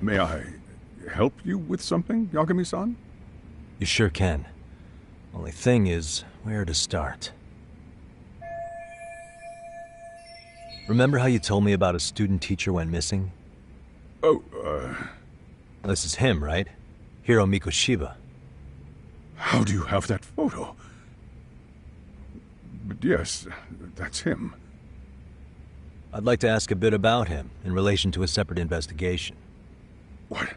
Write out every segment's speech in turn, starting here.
May I help you with something, Yagami-san? You sure can. Only thing is, where to start? Remember how you told me about a student teacher went missing? Oh, This is him, right? Hiro Mikoshiba. how do you have that photo? But yes, that's him. I'd like to ask a bit about him in relation to a separate investigation. What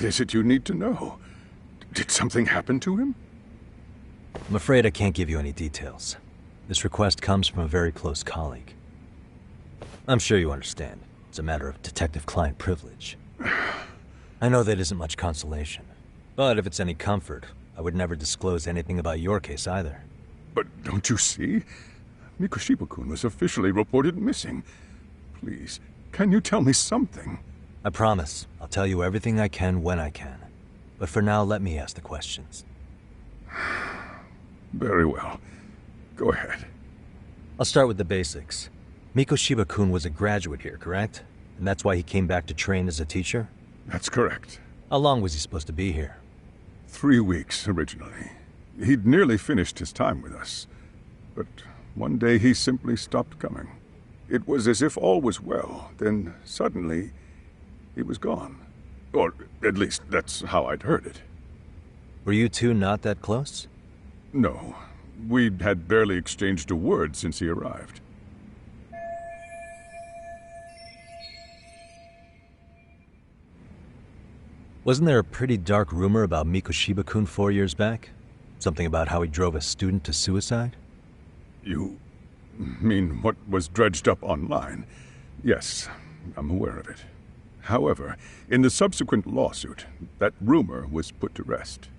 is it you need to know? Did something happen to him? I'm afraid I can't give you any details. This request comes from a very close colleague. I'm sure you understand. It's a matter of detective-client privilege. I know that isn't much consolation. But if it's any comfort, I would never disclose anything about your case either. But don't you see? Mikoshiba-kun was officially reported missing. Please, can you tell me something? I promise. I'll tell you everything I can when I can. But for now, let me ask the questions. Very well. Go ahead. I'll start with the basics. Mikoshiba-kun was a graduate here, correct? And that's why he came back to train as a teacher? That's correct. How long was he supposed to be here? 3 weeks, originally. He'd nearly finished his time with us. But one day he simply stopped coming. It was as if all was well, then suddenly he was gone. Or at least that's how I'd heard it. Were you two not that close? No, we'd had barely exchanged a word since he arrived. Wasn't there a pretty dark rumor about Mikoshiba-kun 4 years back? Something about how he drove a student to suicide? You mean what was dredged up online? Yes, I'm aware of it. However, in the subsequent lawsuit, that rumor was put to rest.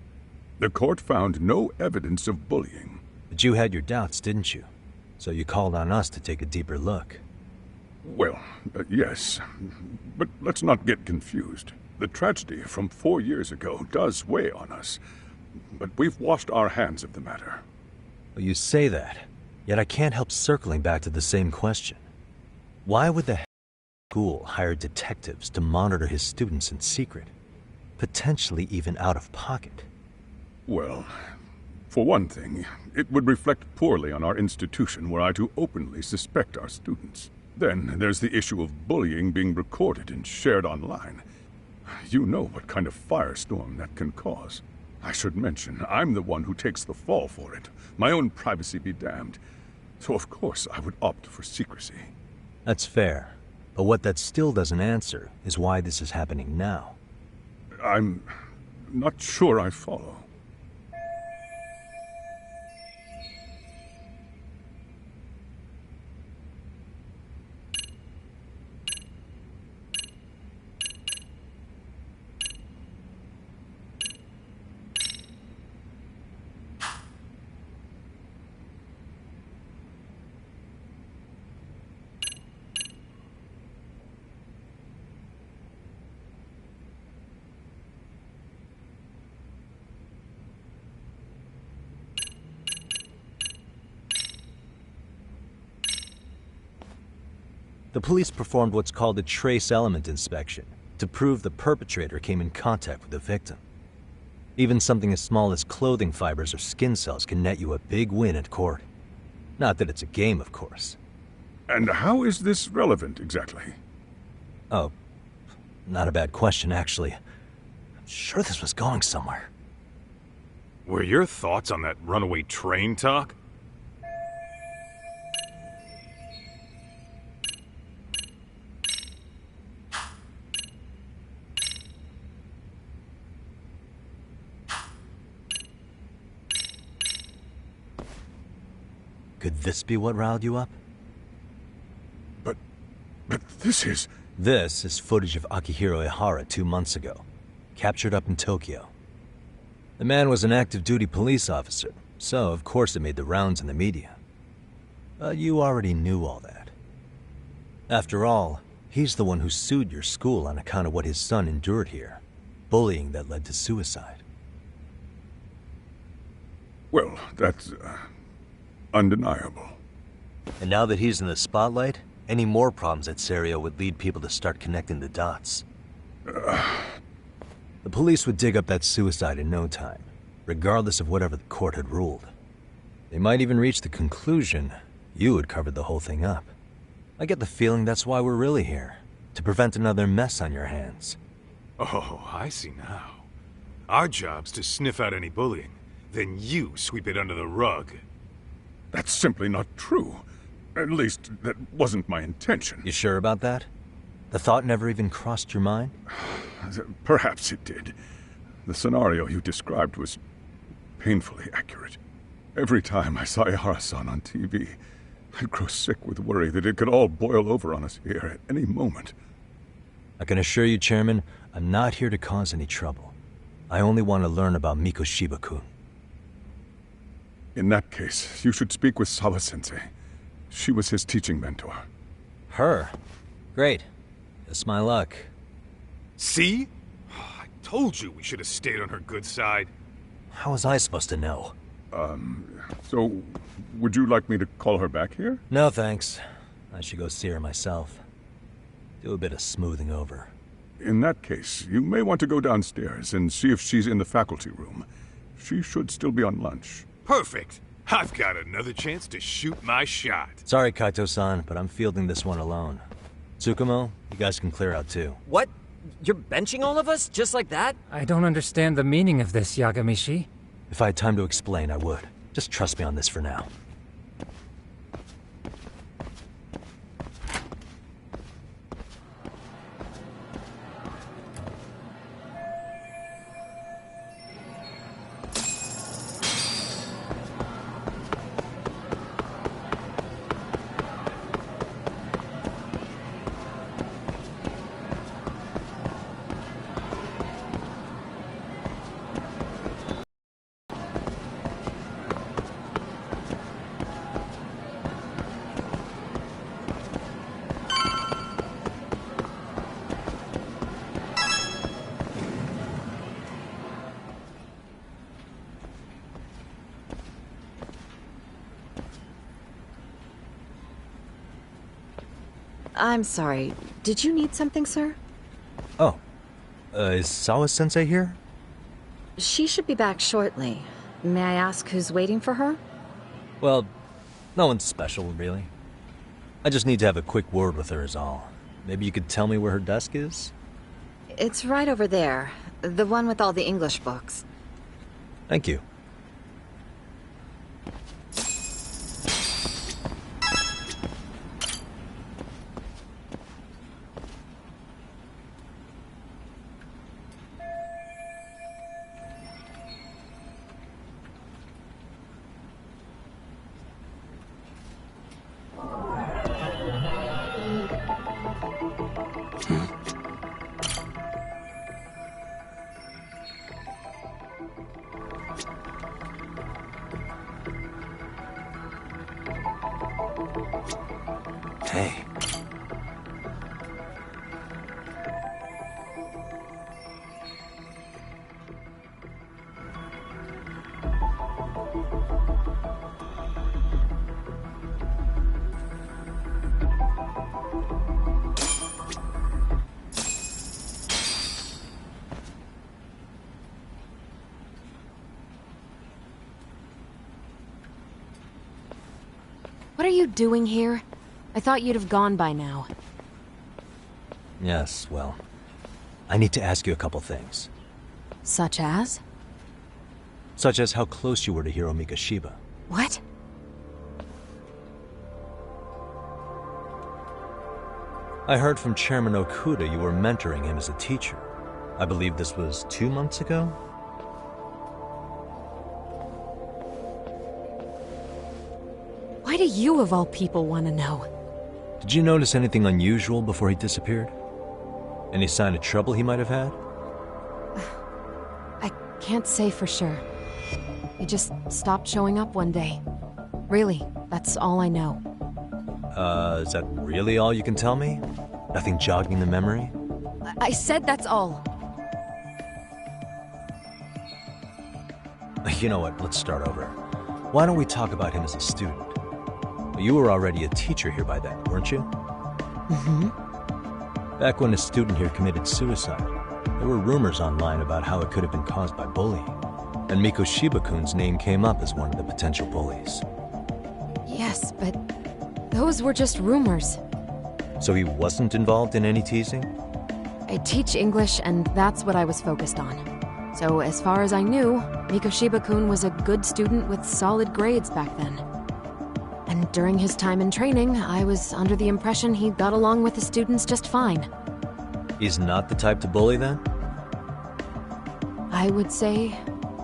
The court found no evidence of bullying. But you had your doubts, didn't you? So you called on us to take a deeper look. Well, yes, but let's not get confused. The tragedy from 4 years ago does weigh on us, but we've washed our hands of the matter. Well, you say that, yet I can't help circling back to the same question. Why would the school hire detectives to monitor his students in secret, potentially even out of pocket? Well, for one thing, it would reflect poorly on our institution were I to openly suspect our students. Then there's the issue of bullying being recorded and shared online. You know what kind of firestorm that can cause. I should mention, I'm the one who takes the fall for it. My own privacy be damned. So of course I would opt for secrecy. That's fair. But what that still doesn't answer is why this is happening now. I'm not sure I follow. The police performed what's called a trace element inspection to prove the perpetrator came in contact with the victim. Even something as small as clothing fibers or skin cells can net you a big win at court. Not that it's a game, of course. And how is this relevant, exactly? Oh, not a bad question, actually. I'm sure this was going somewhere. Were your thoughts on that runaway train talk? Could this be what riled you up? But this is... This is footage of Akihiro Ihara 2 months ago, captured up in Tokyo. The man was an active-duty police officer, so of course it made the rounds in the media. But you already knew all that. After all, he's the one who sued your school on account of what his son endured here, bullying that led to suicide. Well, that's... undeniable. And now that he's in the spotlight, any more problems at Serio would lead people to start connecting the dots. The police would dig up that suicide in no time, regardless of whatever the court had ruled. They might even reach the conclusion you had covered the whole thing up. I get the feeling that's why we're really here, to prevent another mess on your hands. Oh, I see now. Our job's to sniff out any bullying, then you sweep it under the rug. That's simply not true. At least, that wasn't my intention. You sure about that? The thought never even crossed your mind? Perhaps it did. The scenario you described was painfully accurate. Every time I saw Ihara-san on TV, I'd grow sick with worry that it could all boil over on us here at any moment. I can assure you, Chairman, I'm not here to cause any trouble. I only want to learn about Mikoshiba-kun. In that case, you should speak with Sawa-sensei. She was his teaching mentor. Her? Great. It's my luck. See? I told you we should have stayed on her good side. How was I supposed to know? So, would you like me to call her back here? No, thanks. I should go see her myself. Do a bit of smoothing over. In that case, you may want to go downstairs and see if she's in the faculty room. She should still be on lunch. Perfect. I've got another chance to shoot my shot. Sorry, Kaito-san, but I'm fielding this one alone. Tsukumo, you guys can clear out too. What? You're benching all of us? Just like that? I don't understand the meaning of this, Yagamishi. If I had time to explain, I would. Just trust me on this for now. I'm sorry. Did you need something, sir? Oh. Is Sawa-sensei here? She should be back shortly. May I ask who's waiting for her? Well, no one's special, really. I just need to have a quick word with her is all. Maybe you could tell me where her desk is? It's right over there. The one with all the English books. Thank you. Hey. What are you doing here? I thought you'd have gone by now. Yes, well, I need to ask you a couple things. Such as? Such as how close you were to Hiro Mikoshiba. What? I heard from Chairman Okuda you were mentoring him as a teacher. I believe this was 2 months ago? Why do you, of all people, want to know? Did you notice anything unusual before he disappeared? Any sign of trouble he might have had? I can't say for sure. He just stopped showing up one day. Really, that's all I know. Is that really all you can tell me? Nothing jogging the memory? I said that's all. You know what, let's start over. Why don't we talk about him as a student? You were already a teacher here by then, weren't you? Mm-hmm. Back when a student here committed suicide, there were rumors online about how it could have been caused by bullying, and Mikoshiba-kun's name came up as one of the potential bullies. Yes, but those were just rumors. So he wasn't involved in any teasing? I teach English, and that's what I was focused on. So as far as I knew, Mikoshiba-kun was a good student with solid grades back then. And during his time in training, I was under the impression he got along with the students just fine. He's not the type to bully then? I would say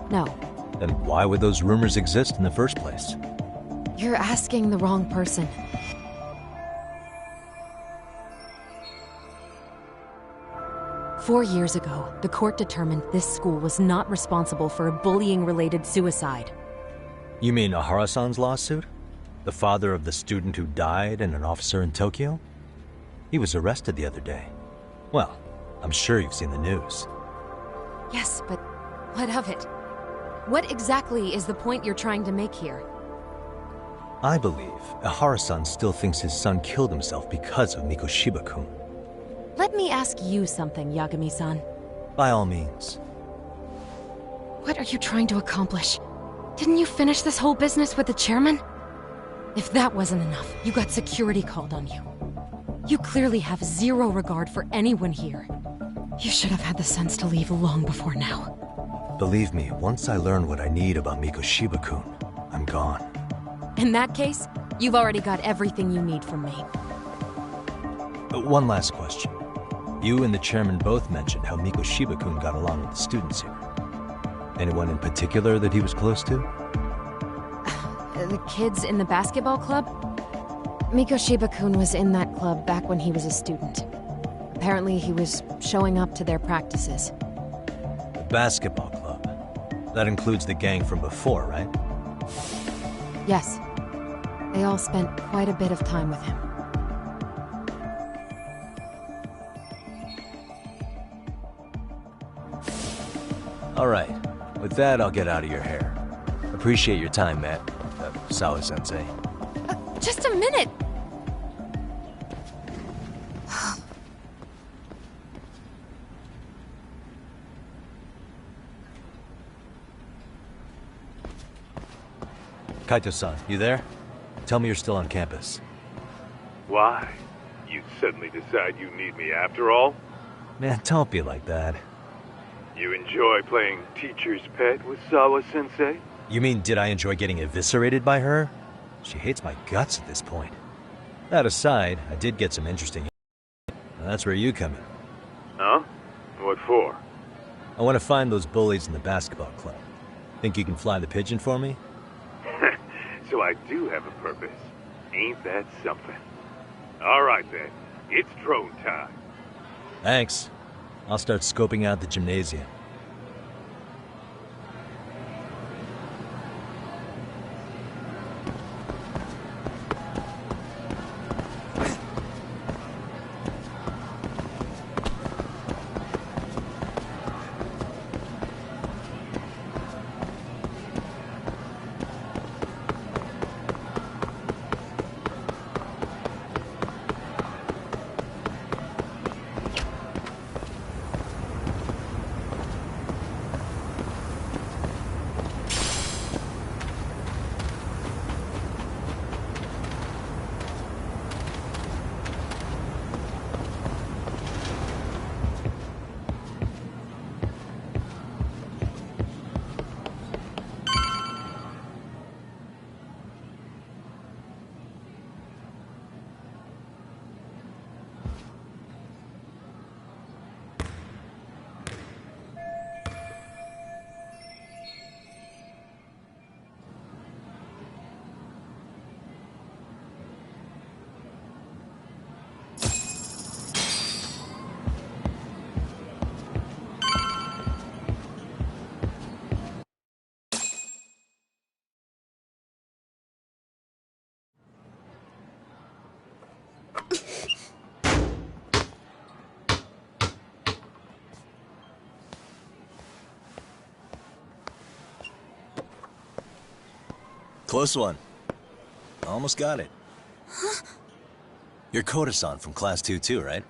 no. Then why would those rumors exist in the first place? You're asking the wrong person. Four years ago, the court determined this school was not responsible for a bullying-related suicide. You mean Ahara-san's lawsuit? The father of the student who died and an officer in Tokyo? He was arrested the other day. Well, I'm sure you've seen the news. Yes, but what of it? What exactly is the point you're trying to make here? I believe Ahara-san still thinks his son killed himself because of Mikoshiba-kun. Let me ask you something, Yagami-san. By all means. What are you trying to accomplish? Didn't you finish this whole business with the chairman? If that wasn't enough, you got security called on you. You clearly have zero regard for anyone here. You should have had the sense to leave long before now. Believe me, once I learn what I need about Mikoshiba-kun, I'm gone. In that case, you've already got everything you need from me. One last question. You and the chairman both mentioned how Mikoshiba-kun got along with the students here. Anyone in particular that he was close to? The kids in the basketball club? Mikoshiba-kun was in that club back when he was a student. Apparently he was showing up to their practices. The basketball club? That includes the gang from before, right? Yes. They all spent quite a bit of time with him. Alright. With that, I'll get out of your hair. Appreciate your time, Matt. Sawa-sensei. Just a minute! Kaito-san, you there? Tell me you're still on campus. Why? You suddenly decide you need me after all? Man, don't be like that. You enjoy playing teacher's pet with Sawa-sensei? You mean, did I enjoy getting eviscerated by her? She hates my guts at this point. That aside, I did get some interesting... That's where you come in. Huh? What for? I want to find those bullies in the basketball club. Think you can fly the pigeon for me? So I do have a purpose. Ain't that something? All right then, it's drone time. Thanks. I'll start scoping out the gymnasium. Close one. Almost got it. Huh? You're Koda-san from Class 2 too, right?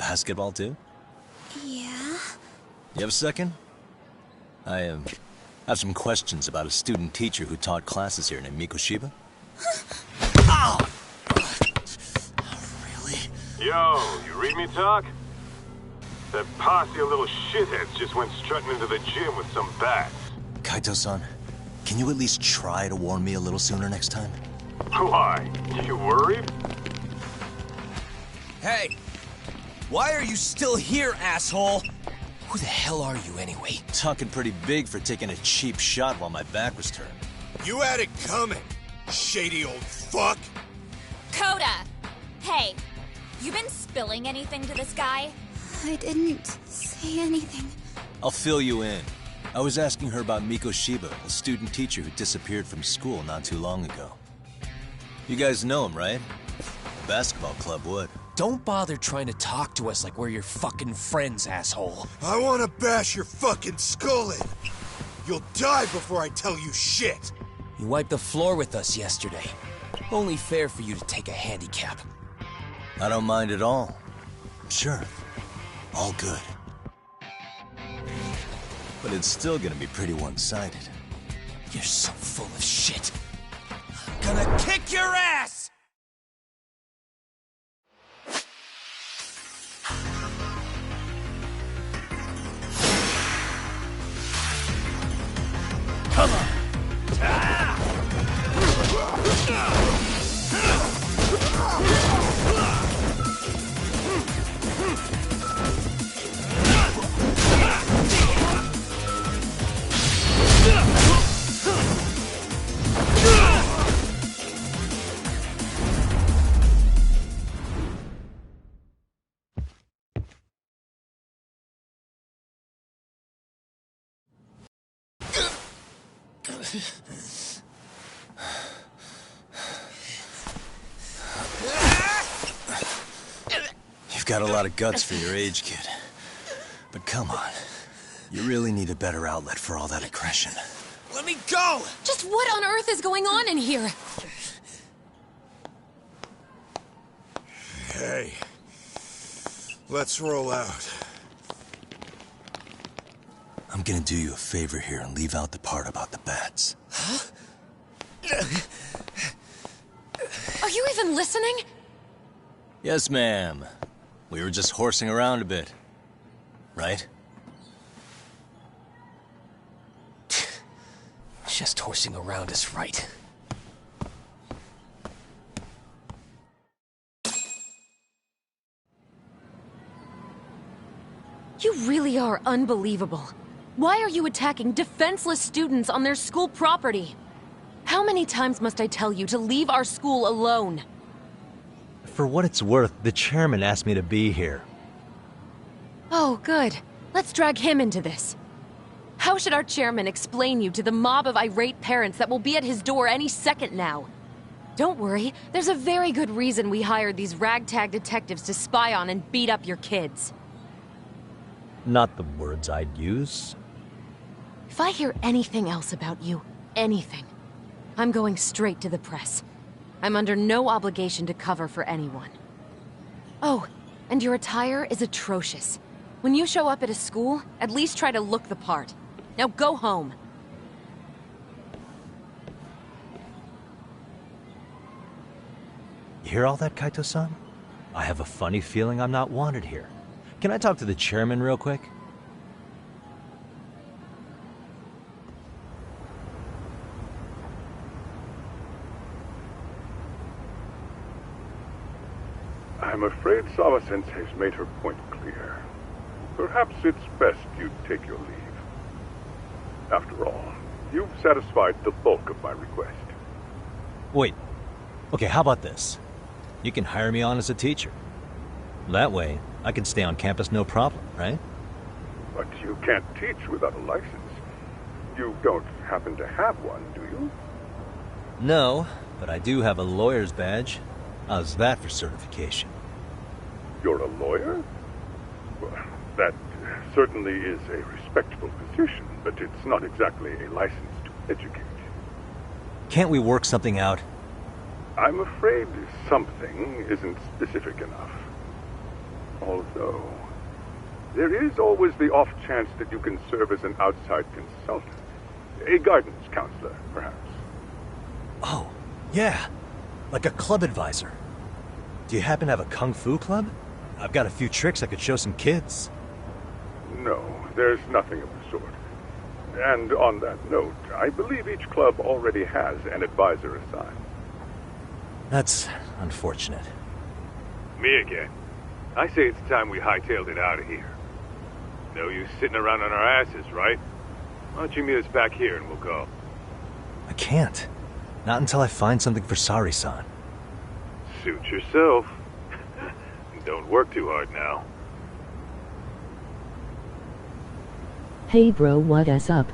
basketball too? Yeah? You have a second? I have some questions about a student teacher who taught classes here named Mikoshiba. Ow! Really? Yo, you read me talk? That posse of little shitheads just went strutting into the gym with some bats. Kaito-san, can you at least try to warn me a little sooner next time? Why? You worried? Hey! Why are you still here, asshole? Who the hell are you, anyway? Talking pretty big for taking a cheap shot while my back was turned. You had it coming, shady old fuck! Coda! Hey, you been spilling anything to this guy? I didn't say anything. I'll fill you in. I was asking her about Mikoshiba, a student teacher who disappeared from school not too long ago. You guys know him, right? The basketball club would. Don't bother trying to talk to us like we're your fucking friends, asshole. I wanna bash your fucking skull in. You'll die before I tell you shit. You wiped the floor with us yesterday. Only fair for you to take a handicap. I don't mind at all. Sure. All good. But it's still gonna be pretty one-sided. You're so full of shit. I'm gonna kick your ass! Come on! You've got a lot of guts for your age, kid. But come on. You really need a better outlet for all that aggression. Let me go! Just what on earth is going on in here? Hey. Let's roll out. I'm gonna do you a favor here and leave out the part about the bats. Huh? Are you even listening? Yes, ma'am. We were just horsing around a bit. Right? Just horsing around is right. You really are unbelievable. Why are you attacking defenseless students on their school property? How many times must I tell you to leave our school alone? For what it's worth, the chairman asked me to be here. Oh, good. Let's drag him into this. How should our chairman explain you to the mob of irate parents that will be at his door any second now? Don't worry, there's a very good reason we hired these ragtag detectives to spy on and beat up your kids. Not the words I'd use. If I hear anything else about you, anything, I'm going straight to the press. I'm under no obligation to cover for anyone. Oh, and your attire is atrocious. When you show up at a school, at least try to look the part. Now go home. You hear all that, Kaito-san? I have a funny feeling I'm not wanted here. Can I talk to the chairman real quick? I'm afraid Sawa-sensei's made her point clear. Perhaps it's best you take your leave. After all, you've satisfied the bulk of my request. Wait. Okay, how about this? You can hire me on as a teacher. That way, I can stay on campus no problem, right? But you can't teach without a license. You don't happen to have one, do you? No, but I do have a lawyer's badge. How's that for certification? You're a lawyer? Well, that certainly is a respectable position, but it's not exactly a license to educate. Can't we work something out? I'm afraid something isn't specific enough. Although, there is always the off chance that you can serve as an outside consultant. A guidance counselor, perhaps. Oh, yeah. Like a club advisor. Do you happen to have a kung fu club? I've got a few tricks I could show some kids. No, there's nothing of the sort. And on that note, I believe each club already has an advisor assigned. That's unfortunate. Me again. I say it's time we hightailed it out of here. No use sitting around on our asses, right? Why don't you meet us back here and we'll go? I can't. Not until I find something for Sari-san. Suit yourself. Don't work too hard now. Hey bro, what is up?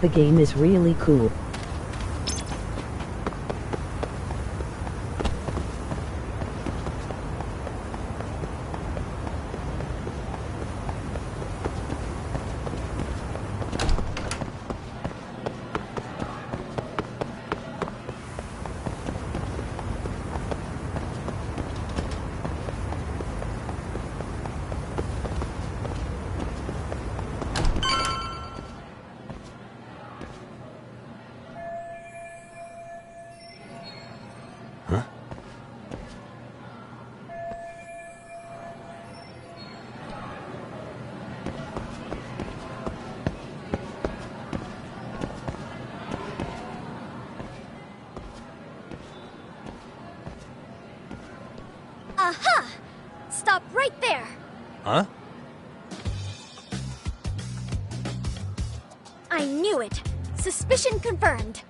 The game is really cool. Aha! Stop right there! Huh? I knew it! Suspicion confirmed.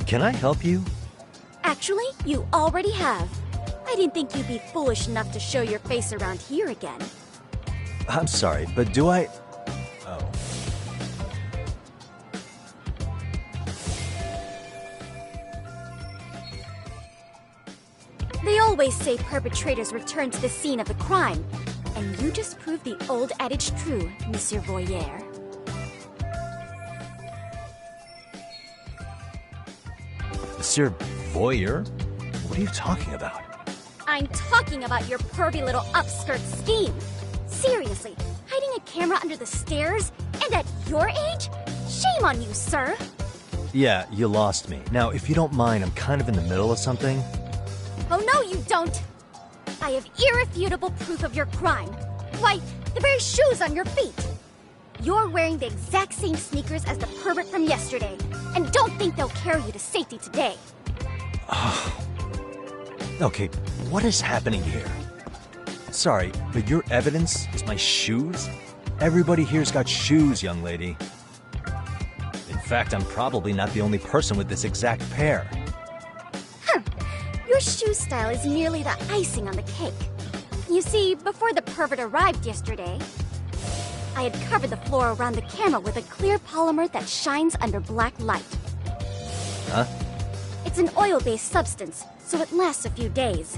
Can I help you? Actually, you already have. I didn't think you'd be foolish enough to show your face around here again. I'm sorry, but do I... Oh. They always say perpetrators return to the scene of the crime. And you just proved the old adage true, Monsieur Voyeur. Monsieur Voyeur? What are you talking about? I'm talking about your pervy little upskirt scheme. Seriously, hiding a camera under the stairs? And at your age? Shame on you, sir. Yeah, you lost me. Now, if you don't mind, I'm kind of in the middle of something. Oh, no, you don't. I have irrefutable proof of your crime. Why, the very shoes on your feet. You're wearing the exact same sneakers as the pervert from yesterday. And don't think they'll carry you to safety today. Okay, what is happening here? Sorry, but your evidence is my shoes? Everybody here's got shoes, young lady. In fact, I'm probably not the only person with this exact pair. Your shoe style is merely the icing on the cake. You see, before the pervert arrived yesterday, I had covered the floor around the camera with a clear polymer that shines under black light. Huh? It's an oil-based substance, so it lasts a few days.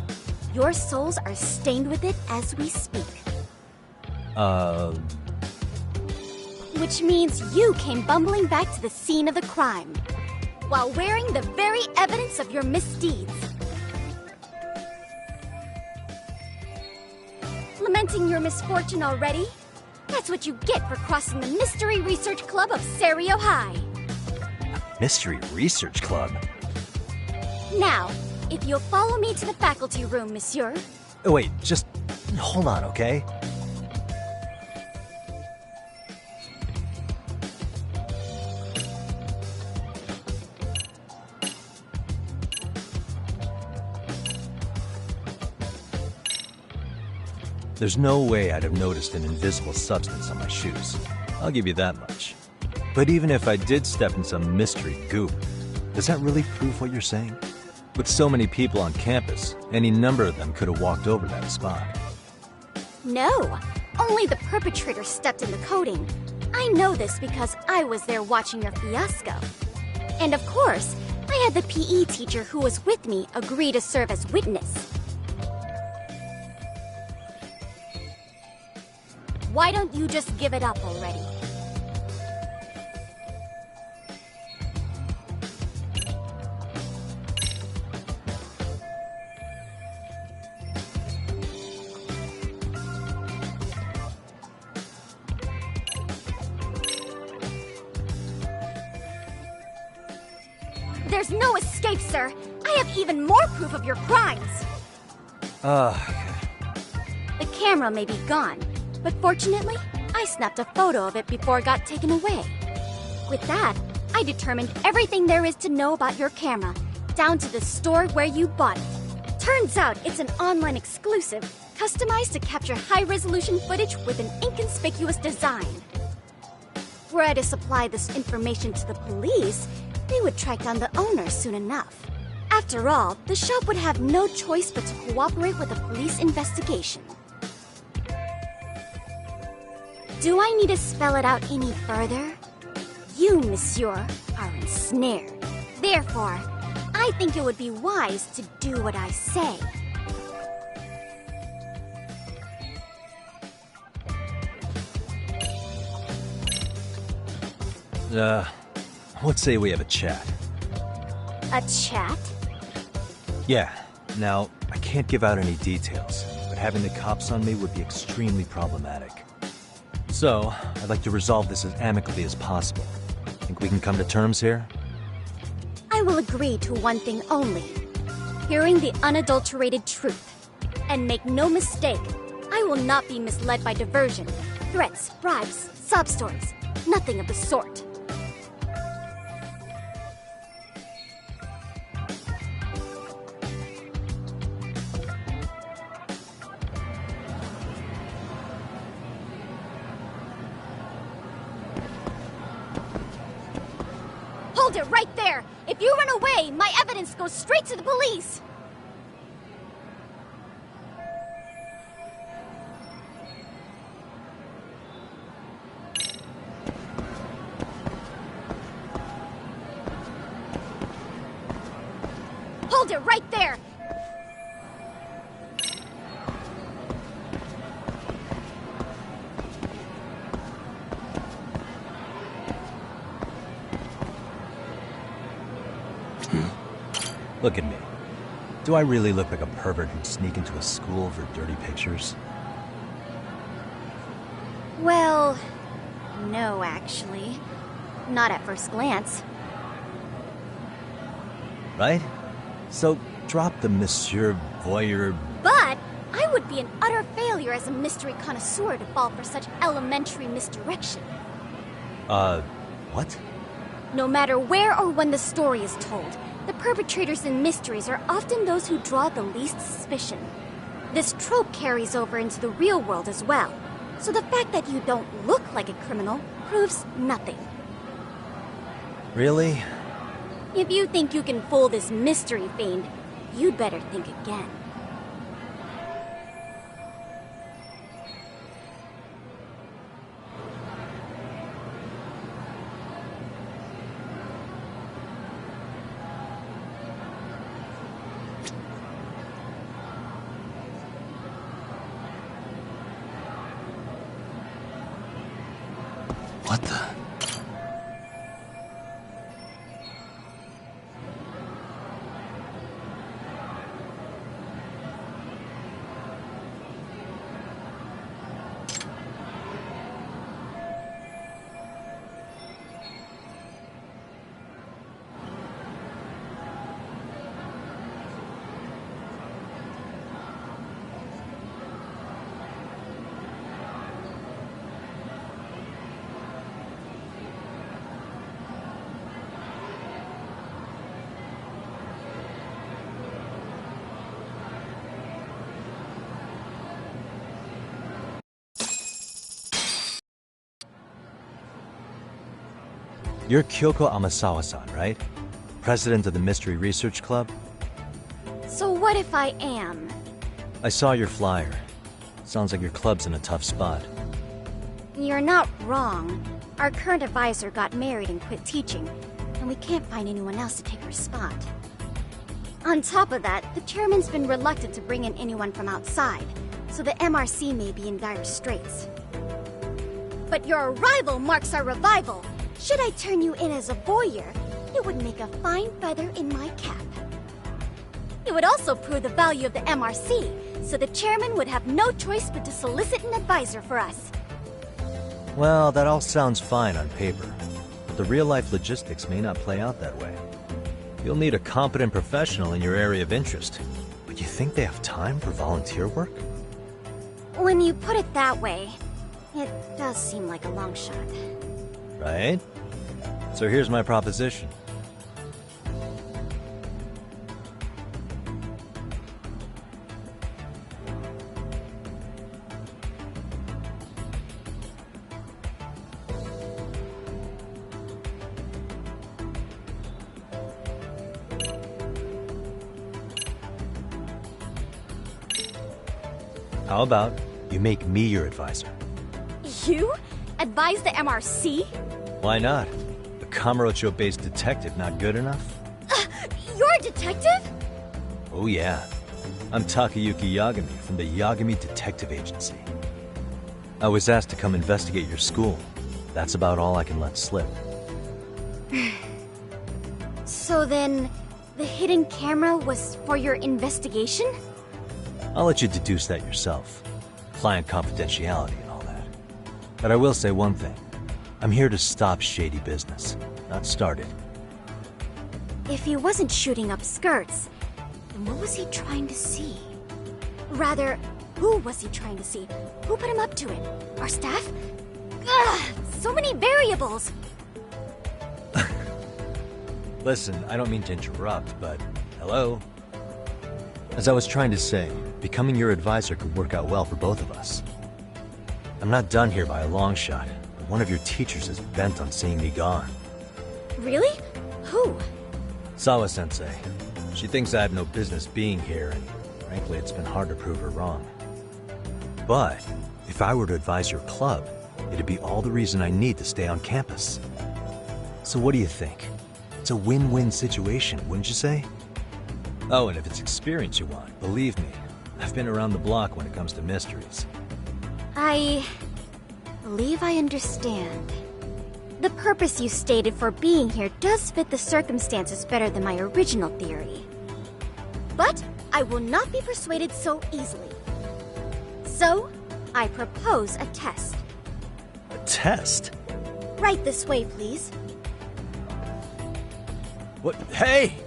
Your soles are stained with it as we speak. Which means you came bumbling back to the scene of the crime, while wearing the very evidence of your misdeeds. Lamenting your misfortune already? That's what you get for crossing the Mystery Research Club of Serio High. Mystery Research Club? Now, if you'll follow me to the faculty room, monsieur. Oh, wait, just hold on, okay? There's no way I'd have noticed an invisible substance on my shoes. I'll give you that much. But even if I did step in some mystery goop, does that really prove what you're saying? With so many people on campus, any number of them could have walked over that spot. No, only the perpetrator stepped in the coating. I know this because I was there watching your fiasco. And of course, I had the PE teacher who was with me agree to serve as witness. Why don't you just give it up already? There's no escape, sir. I have even more proof of your crimes. Okay. The camera may be gone, but fortunately, I snapped a photo of it before it got taken away. With that, I determined everything there is to know about your camera, down to the store where you bought it. Turns out it's an online exclusive, customized to capture high-resolution footage with an inconspicuous design. Were I to supply this information to the police, they would track down the owner soon enough. After all, the shop would have no choice but to cooperate with the police investigation. Do I need to spell it out any further? You, monsieur, are ensnared. Therefore, I think it would be wise to do what I say. Let's say we have a chat. A chat? Yeah. Now, I can't give out any details, but having the cops on me would be extremely problematic. So, I'd like to resolve this as amicably as possible. Think we can come to terms here? I will agree to one thing only. Hearing the unadulterated truth. And make no mistake, I will not be misled by diversion, threats, bribes, sob stories. Nothing of the sort. Hold it right there! If you run away, my evidence goes straight to the police! Hold it right there! Look at me. Do I really look like a pervert who'd sneak into a school for dirty pictures? Well, no, actually. Not at first glance. Right? So, drop the Monsieur Voyeur... But I would be an utter failure as a mystery connoisseur to fall for such elementary misdirection. What? No matter where or when the story is told, the perpetrators in mysteries are often those who draw the least suspicion. This trope carries over into the real world as well, so the fact that you don't look like a criminal proves nothing. Really? If you think you can fool this mystery fiend, you'd better think again. What the... You're Kyoko Amasawa-san, right? President of the Mystery Research Club? So what if I am? I saw your flyer. Sounds like your club's in a tough spot. You're not wrong. Our current advisor got married and quit teaching, and we can't find anyone else to take her spot. On top of that, the chairman's been reluctant to bring in anyone from outside, so the MRC may be in dire straits. But your arrival marks our revival. Should I turn you in as a voyeur, it would make a fine feather in my cap. It would also prove the value of the MRC, so the chairman would have no choice but to solicit an advisor for us. Well, that all sounds fine on paper, but the real-life logistics may not play out that way. You'll need a competent professional in your area of interest, but you think they have time for volunteer work? When you put it that way, it does seem like a long shot. Right? So here's my proposition. How about you make me your advisor? You? Advise the MRC? Why not? A Kamurocho-based detective not good enough? You're a detective? Oh yeah. I'm Takayuki Yagami from the Yagami Detective Agency. I was asked to come investigate your school. That's about all I can let slip. So then, the hidden camera was for your investigation? I'll let you deduce that yourself. Client confidentiality and all that. But I will say one thing. I'm here to stop shady business, not start it. If he wasn't shooting up skirts, then what was he trying to see? Rather, who was he trying to see? Who put him up to it? Our staff? Ugh, so many variables! Listen, I don't mean to interrupt, but hello? As I was trying to say, becoming your advisor could work out well for both of us. I'm not done here by a long shot, but one of your teachers is bent on seeing me gone. Really? Who? Sawa-sensei. She thinks I have no business being here, and frankly, it's been hard to prove her wrong. But if I were to advise your club, it'd be all the reason I need to stay on campus. So what do you think? It's a win-win situation, wouldn't you say? Oh, and if it's experience you want, believe me, I've been around the block when it comes to mysteries. I believe I understand. The purpose you stated for being here does fit the circumstances better than my original theory. But I will not be persuaded so easily. So, I propose a test. A test? Right this way, please. What? Hey!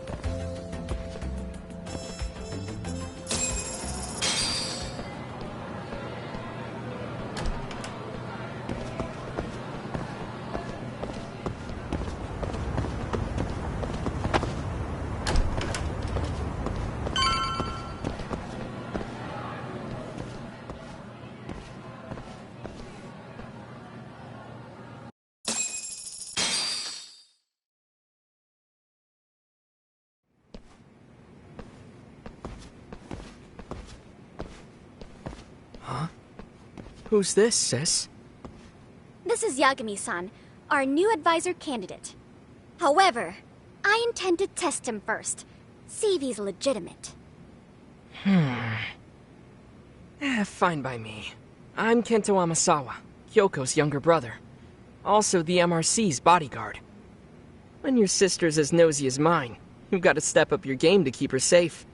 Who's this, sis? This is Yagami-san, our new advisor candidate. However, I intend to test him first, see if he's legitimate. Fine by me. I'm Kento Amasawa, Kyoko's younger brother. Also the MRC's bodyguard. When your sister's as nosy as mine, you've got to step up your game to keep her safe.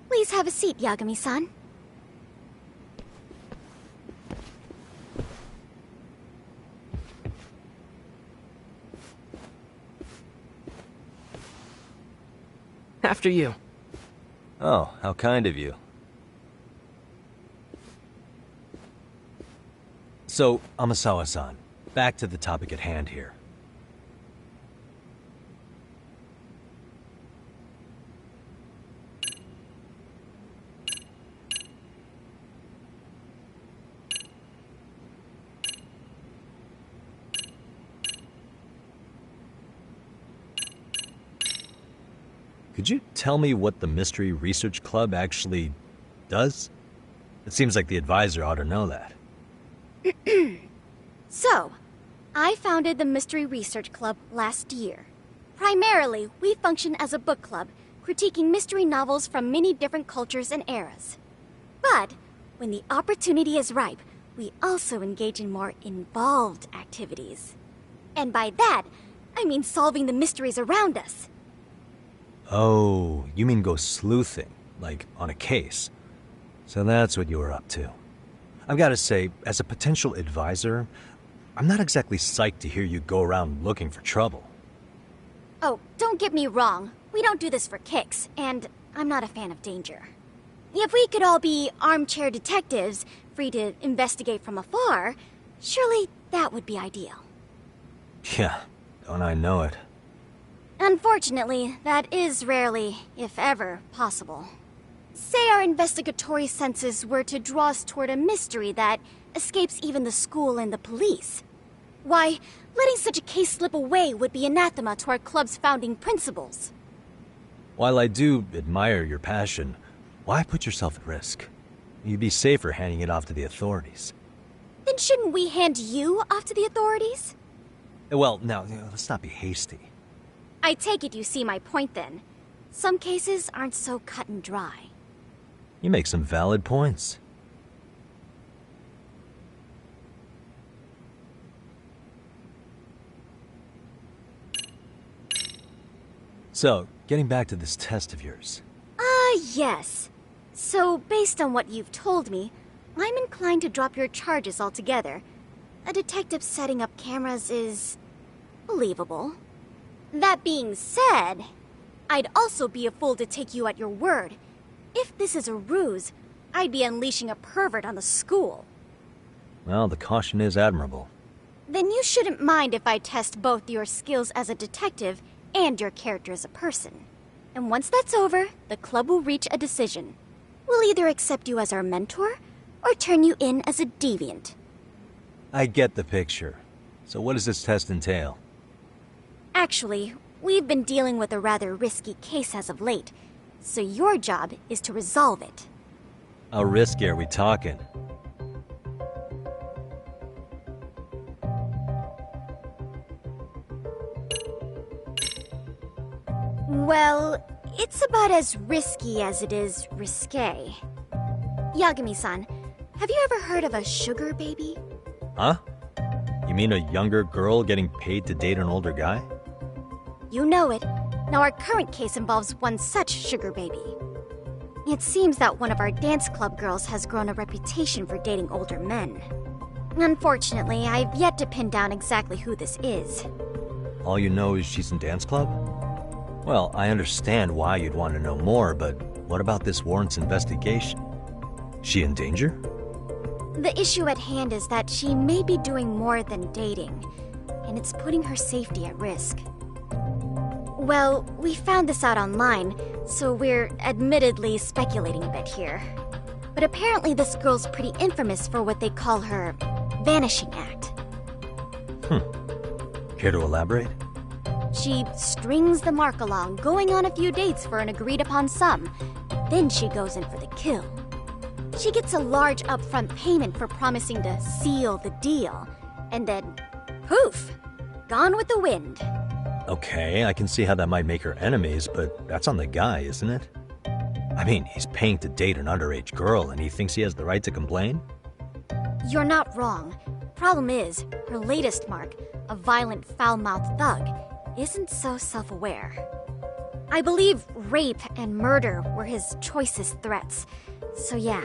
Please have a seat, Yagami-san. After you. Oh, how kind of you. So, Amasawa-san, back to the topic at hand here. Could you tell me what the Mystery Research Club actually does? It seems like the advisor ought to know that. So, I founded the Mystery Research Club last year. Primarily, we function as a book club, critiquing mystery novels from many different cultures and eras. But When the opportunity is ripe, we also engage in more involved activities. And by that, I mean solving the mysteries around us. Oh, you mean go sleuthing, like on a case. So that's what you were up to. I've got to say, as a potential advisor, I'm not exactly psyched to hear you go around looking for trouble. Oh, don't get me wrong. We don't do this for kicks, and I'm not a fan of danger. If we could all be armchair detectives, free to investigate from afar, surely that would be ideal. Yeah, don't I know it. Unfortunately, that is rarely, if ever, possible. Say our investigatory senses were to draw us toward a mystery that escapes even the school and the police. Why, letting such a case slip away would be anathema to our club's founding principles. While I do admire your passion, why put yourself at risk? You'd be safer handing it off to the authorities. Then shouldn't we hand you off to the authorities? Well, now, let's not be hasty. I take it you see my point then. Some cases aren't so cut and dry. You make some valid points. So, getting back to this test of yours. Yes. So, based on what you've told me, I'm inclined to drop your charges altogether. A detective setting up cameras is believable. That being said, I'd also be a fool to take you at your word. If this is a ruse, I'd be unleashing a pervert on the school. Well, the caution is admirable. Then you shouldn't mind if I test both your skills as a detective and your character as a person. And once that's over, the club will reach a decision. We'll either accept you as our mentor, or turn you in as a deviant. I get the picture. So what does this test entail? Actually, we've been dealing with a rather risky case as of late, so your job is to resolve it. How risky are we talking? Well, it's about as risky as it is risque. Yagami-san, have you ever heard of a sugar baby? Huh? You mean a younger girl getting paid to date an older guy? You know it. Now our current case involves one such sugar baby. It seems that one of our dance club girls has grown a reputation for dating older men. Unfortunately, I've yet to pin down exactly who this is. All you know is she's in dance club? Well, I understand why you'd want to know more, but what about this warrants investigation? She in danger? The issue at hand is that she may be doing more than dating, and it's putting her safety at risk. Well, we found this out online, so we're admittedly speculating a bit here. But apparently this girl's pretty infamous for what they call her vanishing act. Care to elaborate? She strings the mark along, going on a few dates for an agreed-upon sum. Then she goes in for the kill. She gets a large upfront payment for promising to seal the deal. And then, poof! Gone with the wind. Okay, I can see how that might make her enemies, but that's on the guy, isn't it? I mean, he's paying to date an underage girl, and he thinks he has the right to complain? You're not wrong. Problem is, her latest mark, a violent, foul-mouthed thug, isn't so self-aware. I believe rape and murder were his choicest threats. So yeah,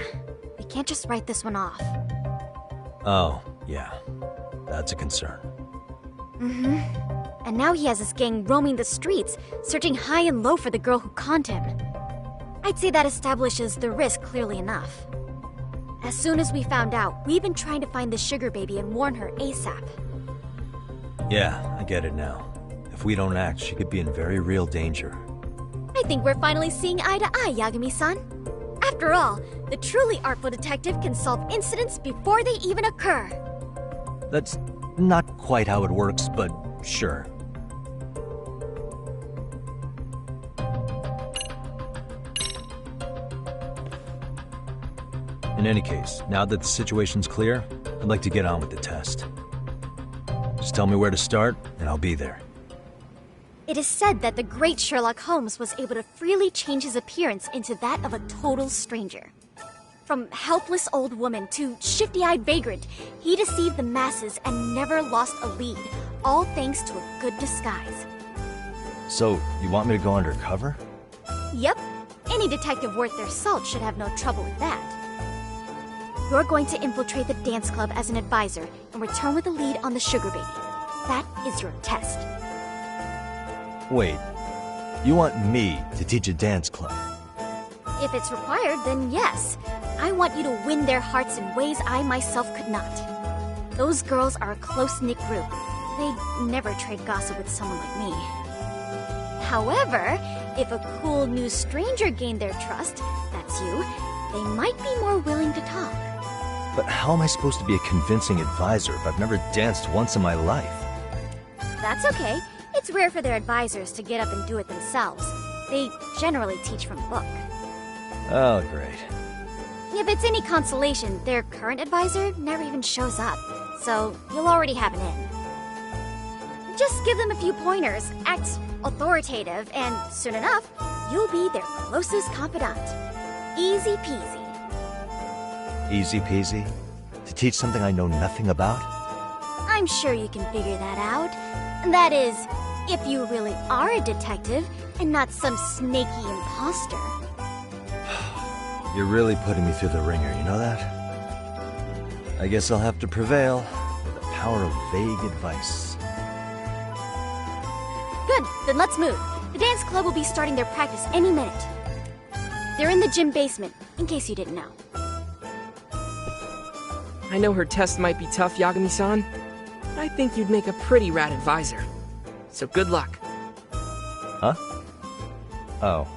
we can't just write this one off. Oh, yeah. That's a concern. And now he has his gang roaming the streets, searching high and low for the girl who conned him. I'd say that establishes the risk clearly enough. As soon as we found out, we've been trying to find the sugar baby and warn her ASAP. Yeah, I get it now. If we don't act, she could be in very real danger. I think we're finally seeing eye to eye, Yagami-san. After all, the truly artful detective can solve incidents before they even occur. That's not quite how it works, but sure. In any case, now that the situation's clear, I'd like to get on with the test. Just tell me where to start, and I'll be there. It is said that the great Sherlock Holmes was able to freely change his appearance into that of a total stranger. From helpless old woman to shifty-eyed vagrant, he deceived the masses and never lost a lead, all thanks to a good disguise. So, you want me to go undercover? Yep, any detective worth their salt should have no trouble with that. You're going to infiltrate the dance club as an advisor and return with a lead on the sugar baby. That is your test. Wait, you want me to teach a dance club? If it's required, then yes. I want you to win their hearts in ways I myself could not. Those girls are a close-knit group. They'd never trade gossip with someone like me. However, if a cool new stranger gained their trust, that's you, they might be more willing to talk. But how am I supposed to be a convincing advisor if I've never danced once in my life? That's okay. It's rare for their advisors to get up and do it themselves. They generally teach from a book. Oh, great. If it's any consolation, their current advisor never even shows up, so you'll already have an in. Just give them a few pointers, act authoritative, and soon enough, you'll be their closest confidant. Easy peasy. Easy peasy? To teach something I know nothing about? I'm sure you can figure that out. That is, if you really are a detective and not some snaky imposter. You're really putting me through the ringer, you know that? I guess I'll have to prevail with the power of vague advice. Good, then let's move. The dance club will be starting their practice any minute. They're in the gym basement, in case you didn't know. I know her test might be tough, Yagami-san. I think you'd make a pretty rad advisor. So good luck. Huh? Oh.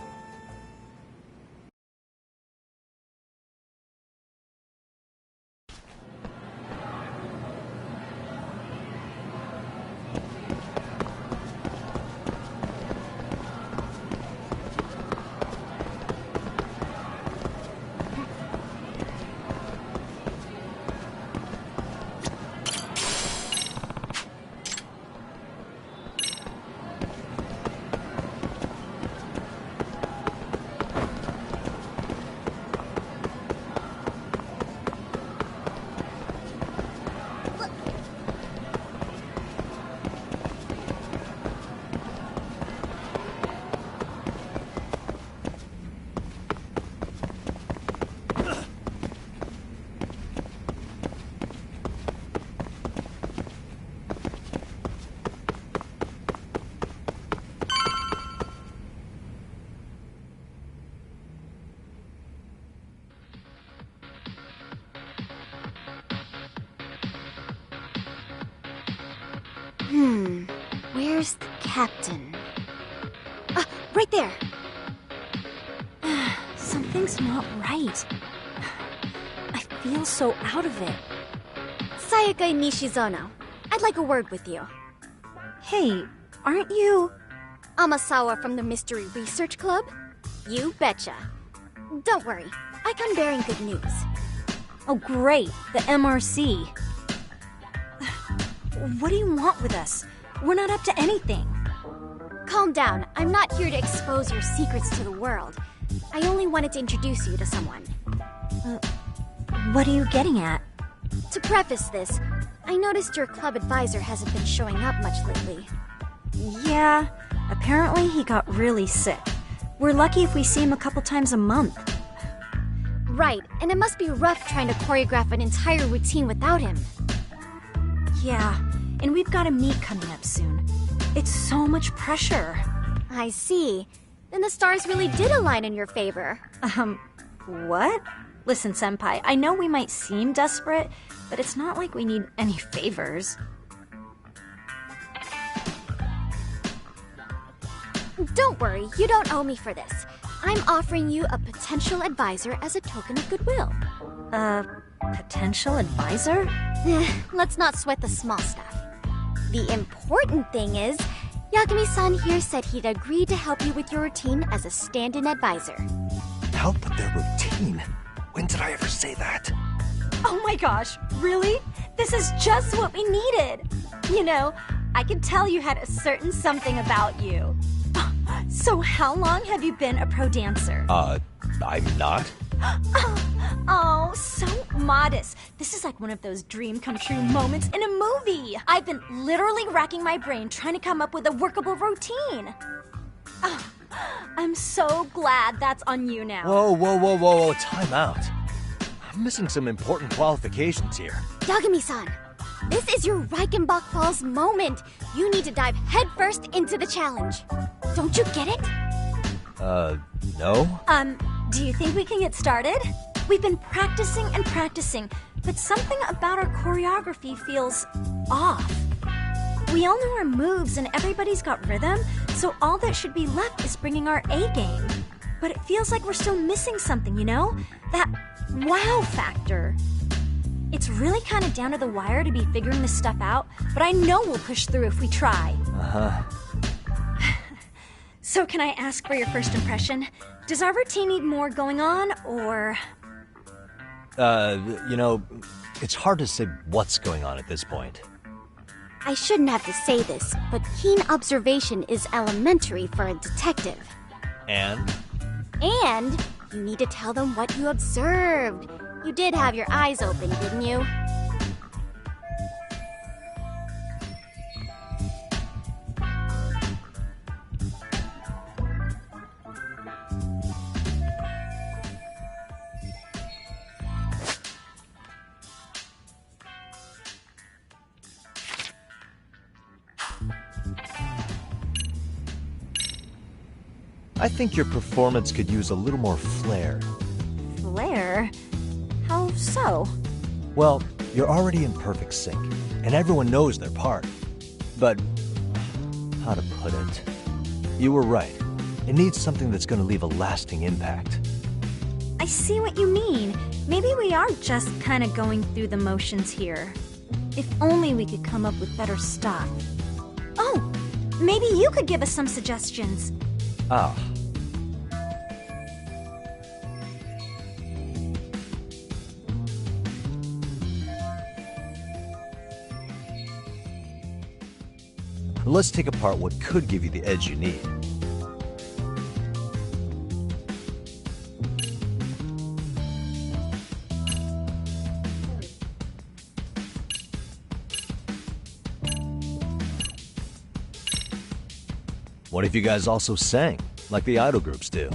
Where's the captain? Right there! Something's not right. I feel so out of it. Sayaka Nishizono, I'd like a word with you. Hey, aren't you... Amasawa from the Mystery Research Club? You betcha. Don't worry, I come bearing good news. Oh great, the MRC. What do you want with us? We're not up to anything. Calm down. I'm not here to expose your secrets to the world. I only wanted to introduce you to someone. What are you getting at? To preface this, I noticed your club advisor hasn't been showing up much lately. Yeah, apparently he got really sick. We're lucky if we see him a couple times a month. Right, and it must be rough trying to choreograph an entire routine without him. Yeah, and we've got a meet coming up soon. It's so much pressure. I see. Then the stars really did align in your favor. What? Listen, Senpai, I know we might seem desperate, but it's not like we need any favors. Don't worry, you don't owe me for this. I'm offering you a potential advisor as a token of goodwill. Potential advisor? Let's not sweat the small stuff. The important thing is, Yagami-san here said he'd agree to help you with your routine as a stand-in advisor. Help with their routine? When did I ever say that? Oh my gosh, really? This is just what we needed. You know, I could tell you had a certain something about you. So how long have you been a pro dancer? I'm not. Oh, so modest. This is like one of those dream come true moments in a movie. I've been literally racking my brain trying to come up with a workable routine. Oh, I'm so glad that's on you now. Whoa, time out. I'm missing some important qualifications here. Yagami-san, this is your Reichenbach Falls moment. You need to dive headfirst into the challenge. Don't you get it? No? Do you think we can get started? We've been practicing and practicing, but something about our choreography feels off. We all know our moves and everybody's got rhythm, so all that should be left is bringing our A game. But it feels like we're still missing something, you know? That wow factor. It's really kind of down to the wire to be figuring this stuff out, but I know we'll push through if we try. Uh-huh. So can I ask for your first impression? Does our routine need more going on, or...? You know, it's hard to say what's going on at this point. I shouldn't have to say this, but keen observation is elementary for a detective. And? And you need to tell them what you observed. You did have your eyes open, didn't you? I think your performance could use a little more flair. Flair? How so? Well, you're already in perfect sync, and everyone knows their part. But, how to put it? You were right. It needs something that's going to leave a lasting impact. I see what you mean. Maybe we are just kind of going through the motions here. If only we could come up with better stuff. Oh, maybe you could give us some suggestions. Ah. Let's take apart what could give you the edge you need. What if you guys also sang, like the idol groups do?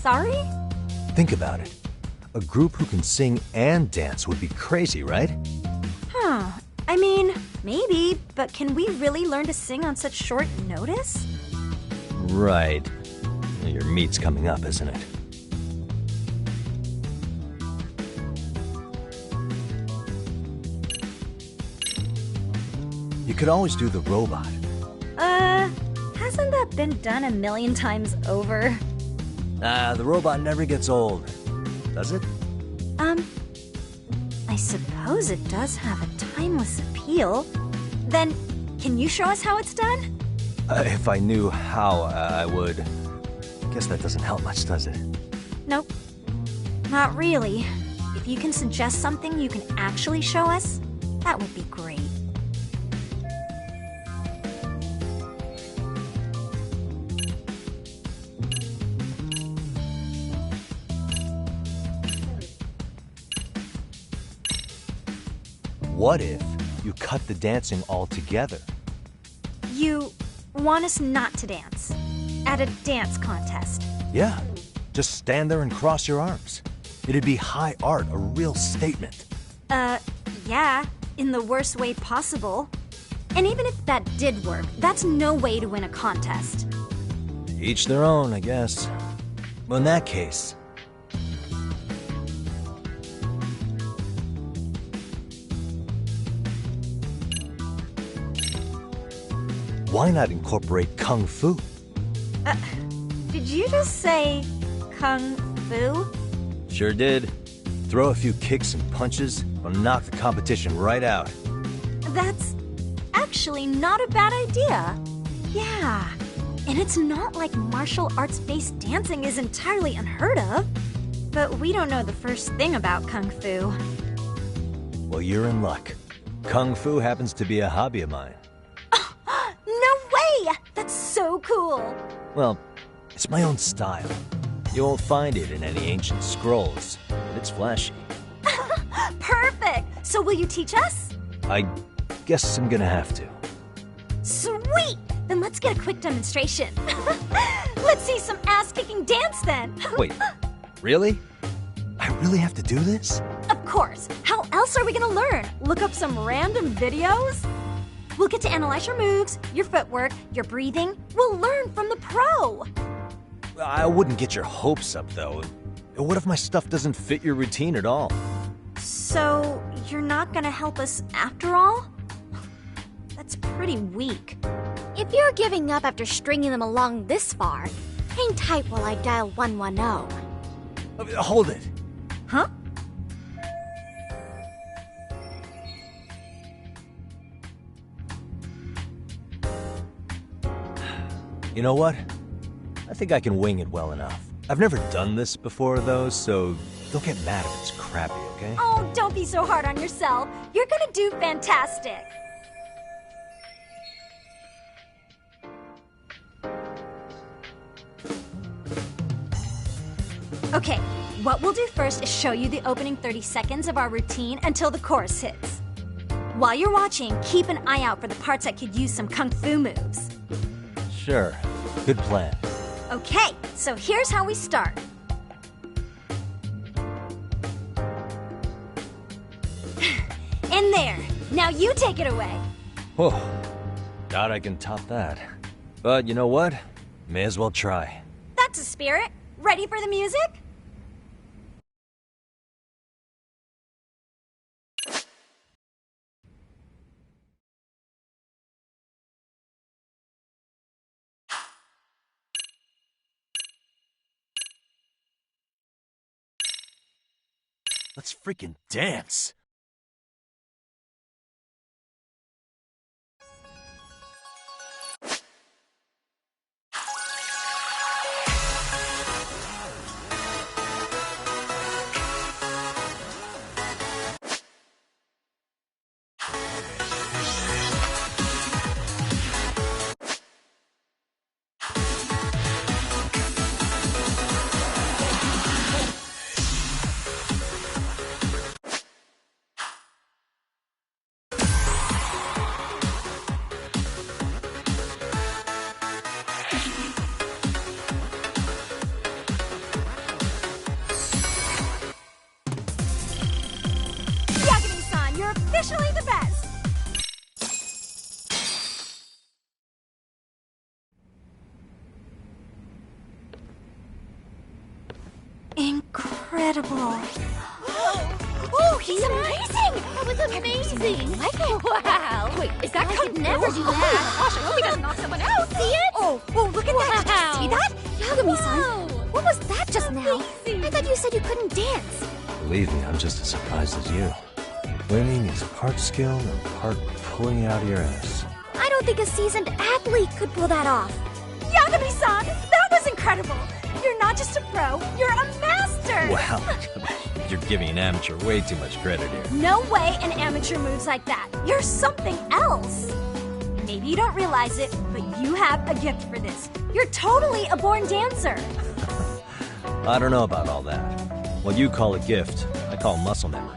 Sorry? Think about it. A group who can sing and dance would be crazy, right? Huh. I mean, maybe, but can we really learn to sing on such short notice? Right. Your meet's coming up, isn't it? You could always do the robot. Hasn't that been done a million times over? The robot never gets old. Does it? I suppose it does have a timeless appeal. Then, can you show us how it's done? If I knew how, I would. Guess that doesn't help much, does it? Nope. Not really. If you can suggest something you can actually show us, that would be great. What if you cut the dancing altogether? You want us not to dance? At a dance contest? Yeah. Just stand there and cross your arms. It'd be high art, a real statement. Yeah. In the worst way possible. And even if that did work, that's no way to win a contest. Each their own, I guess. Well, in that case... why not incorporate Kung Fu? Did you just say Kung Fu? Sure did. Throw a few kicks and punches, or knock the competition right out. That's actually not a bad idea. Yeah. And it's not like martial arts-based dancing is entirely unheard of. But we don't know the first thing about Kung Fu. Well, you're in luck. Kung Fu happens to be a hobby of mine. No way! That's so cool! Well, it's my own style. You won't find it in any ancient scrolls, but it's flashy. Perfect! So will you teach us? I guess I'm gonna have to. Sweet! Then let's get a quick demonstration. Let's see some ass-kicking dance then. Wait, really? I really have to do this? Of course. How else are we gonna learn? Look up some random videos? We'll get to analyze your moves, your footwork, your breathing. We'll learn from the pro. I wouldn't get your hopes up, though. What if my stuff doesn't fit your routine at all? So, you're not gonna help us after all? That's pretty weak. If you're giving up after stringing them along this far, hang tight while I dial 110. Hold it. Huh? You know what? I think I can wing it well enough. I've never done this before, though, so don't get mad if it's crappy, okay? Oh, don't be so hard on yourself. You're gonna do fantastic. Okay, what we'll do first is show you the opening 30 seconds of our routine until the chorus hits. While you're watching, keep an eye out for the parts that could use some kung fu moves. Sure. Good plan. Okay, so here's how we start. In there. Now you take it away. Whoa. Doubt I can top that. But you know what? May as well try. That's a spirit. Ready for the music? Let's freaking dance. You're officially the best! Incredible. Oh, he's amazing! That was amazing! Wow! Wait, is that could never do that! Oh my gosh, I hope he doesn't knock someone out! See it? Oh, look at that! Did you see that? Yagami-san, what was that just now? I thought you said you couldn't dance. Believe me, I'm just as surprised as you. Winning is part skill and part pulling it out of your ass. I don't think a seasoned athlete could pull that off. Yagami-san, that was incredible! You're not just a pro, you're a master! Wow, you're giving an amateur way too much credit here. No way an amateur moves like that. You're something else. Maybe you don't realize it, but you have a gift for this. You're totally a born dancer. I don't know about all that. What you call a gift, I call muscle memory.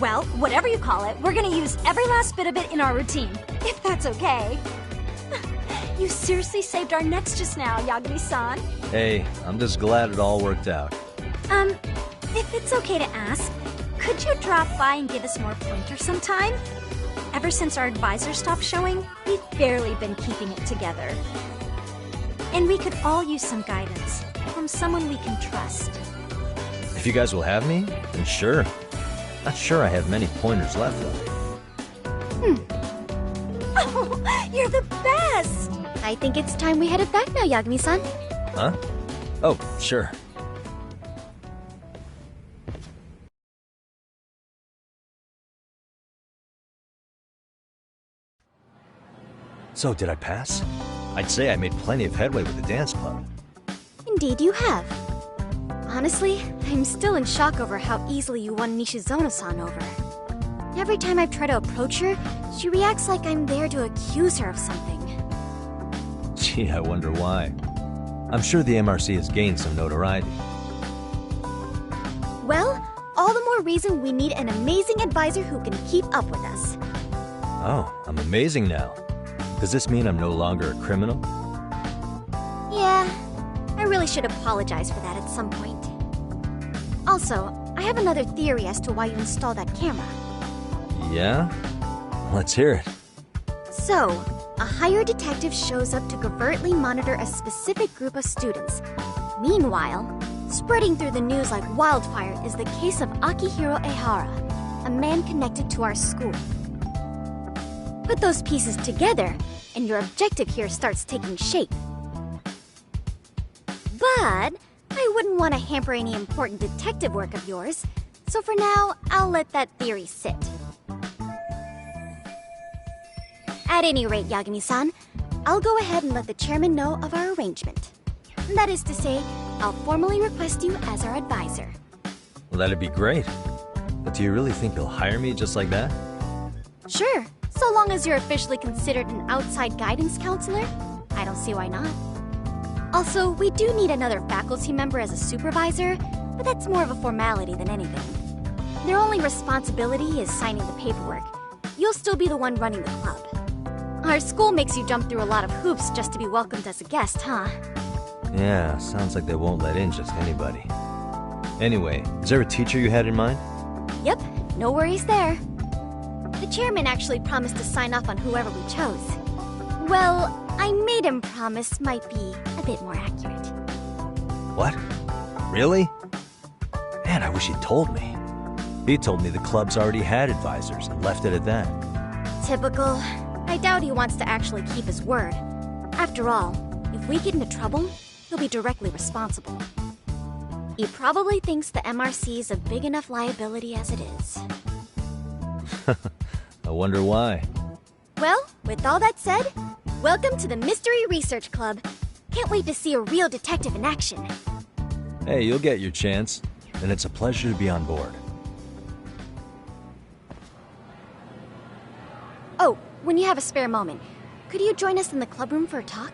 Well, whatever you call it, we're gonna use every last bit of it in our routine, if that's okay. You seriously saved our necks just now, Yagami-san. Hey, I'm just glad it all worked out. If it's okay to ask, could you drop by and give us more pointers sometime? Ever since our advisor stopped showing, we've barely been keeping it together. And we could all use some guidance from someone we can trust. If you guys will have me, then sure. Not sure I have many pointers left, though. Oh, you're the best! I think it's time we headed back now, Yagami-san. Huh? Oh, sure. So, did I pass? I'd say I made plenty of headway with the dance club. Indeed you have. Honestly, I'm still in shock over how easily you won Nishizono-san over. Every time I've tried to approach her, she reacts like I'm there to accuse her of something. Gee, I wonder why. I'm sure the MRC has gained some notoriety. Well, all the more reason we need an amazing advisor who can keep up with us. Oh, I'm amazing now. Does this mean I'm no longer a criminal? Yeah, I really should apologize for that at some point. Also, I have another theory as to why you installed that camera. Yeah? Let's hear it. So, a hired detective shows up to covertly monitor a specific group of students. Meanwhile, spreading through the news like wildfire is the case of Akihiro Ehara, a man connected to our school. Put those pieces together, and your objective here starts taking shape. But I wouldn't want to hamper any important detective work of yours, so for now, I'll let that theory sit. At any rate, Yagami-san, I'll go ahead and let the chairman know of our arrangement. That is to say, I'll formally request you as our advisor. Well, that'd be great. But do you really think you'll hire me just like that? Sure, so long as you're officially considered an outside guidance counselor, I don't see why not. Also, we do need another faculty member as a supervisor, but that's more of a formality than anything. Their only responsibility is signing the paperwork. You'll still be the one running the club. Our school makes you jump through a lot of hoops just to be welcomed as a guest, huh? Yeah, sounds like they won't let in just anybody. Anyway, is there a teacher you had in mind? Yep, no worries there. The chairman actually promised to sign off on whoever we chose. Well, I made him promise might be a bit more accurate. What? Really? Man, I wish he'd told me. He told me the club's already had advisors and left it at that. Typical. I doubt he wants to actually keep his word. After all, if we get into trouble, he'll be directly responsible. He probably thinks the MRC is a big enough liability as it is. I wonder why. Well, with all that said, welcome to the Mystery Research Club. Can't wait to see a real detective in action. Hey, you'll get your chance, and it's a pleasure to be on board. Oh, when you have a spare moment, could you join us in the club room for a talk?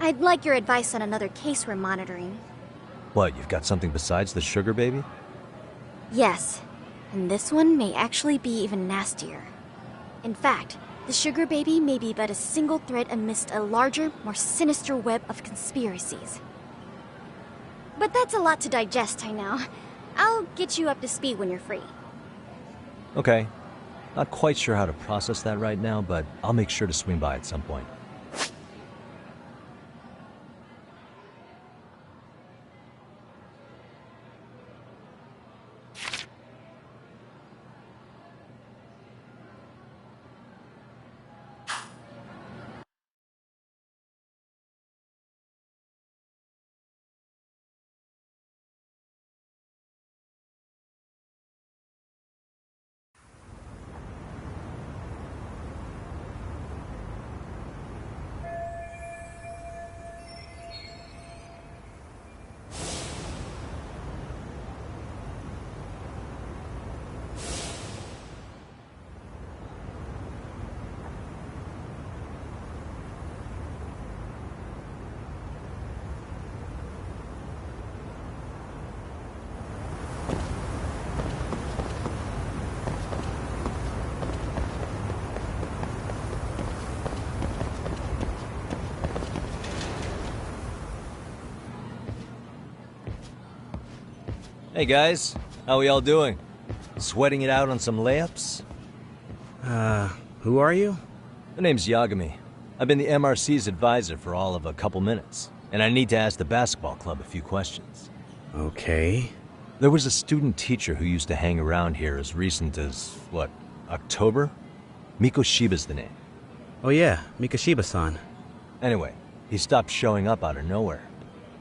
I'd like your advice on another case we're monitoring. What, you've got something besides the sugar baby? Yes, and this one may actually be even nastier. In fact, the sugar baby may be but a single thread amidst a larger, more sinister web of conspiracies. But that's a lot to digest, I know. I'll get you up to speed when you're free. Okay. Not quite sure how to process that right now, but I'll make sure to swing by at some point. Hey guys, how we all doing? Sweating it out on some layups? Who are you? My name's Yagami. I've been the MRC's advisor for all of a couple minutes, and I need to ask the basketball club a few questions. Okay. There was a student teacher who used to hang around here as recent as, what, October? Mikoshiba's the name. Oh yeah, Mikoshiba-san. Anyway, he stopped showing up out of nowhere.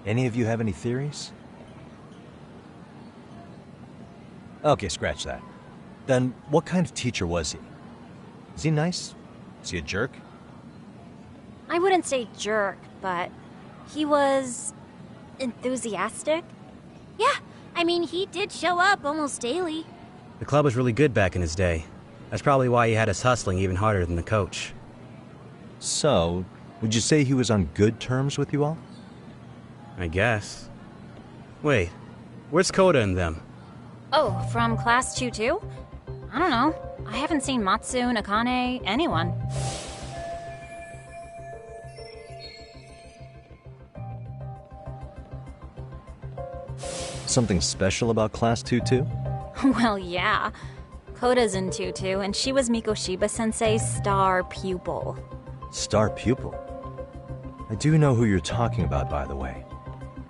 Any of you have any theories? Okay, scratch that. Then, what kind of teacher was he? Is he nice? Is he a jerk? I wouldn't say jerk, but he was enthusiastic. Yeah, I mean, he did show up almost daily. The club was really good back in his day. That's probably why he had us hustling even harder than the coach. So, Would you say he was on good terms with you all? I guess. Wait, where's Koda and them? Oh, from Class 2 too? I don't know. I haven't seen Matsu, Nakane, anyone. Something special about Class 2 too? Well, yeah. Koda's in 2-2, and she was Mikoshiba-sensei's star pupil. Star pupil? I do know who you're talking about, by the way.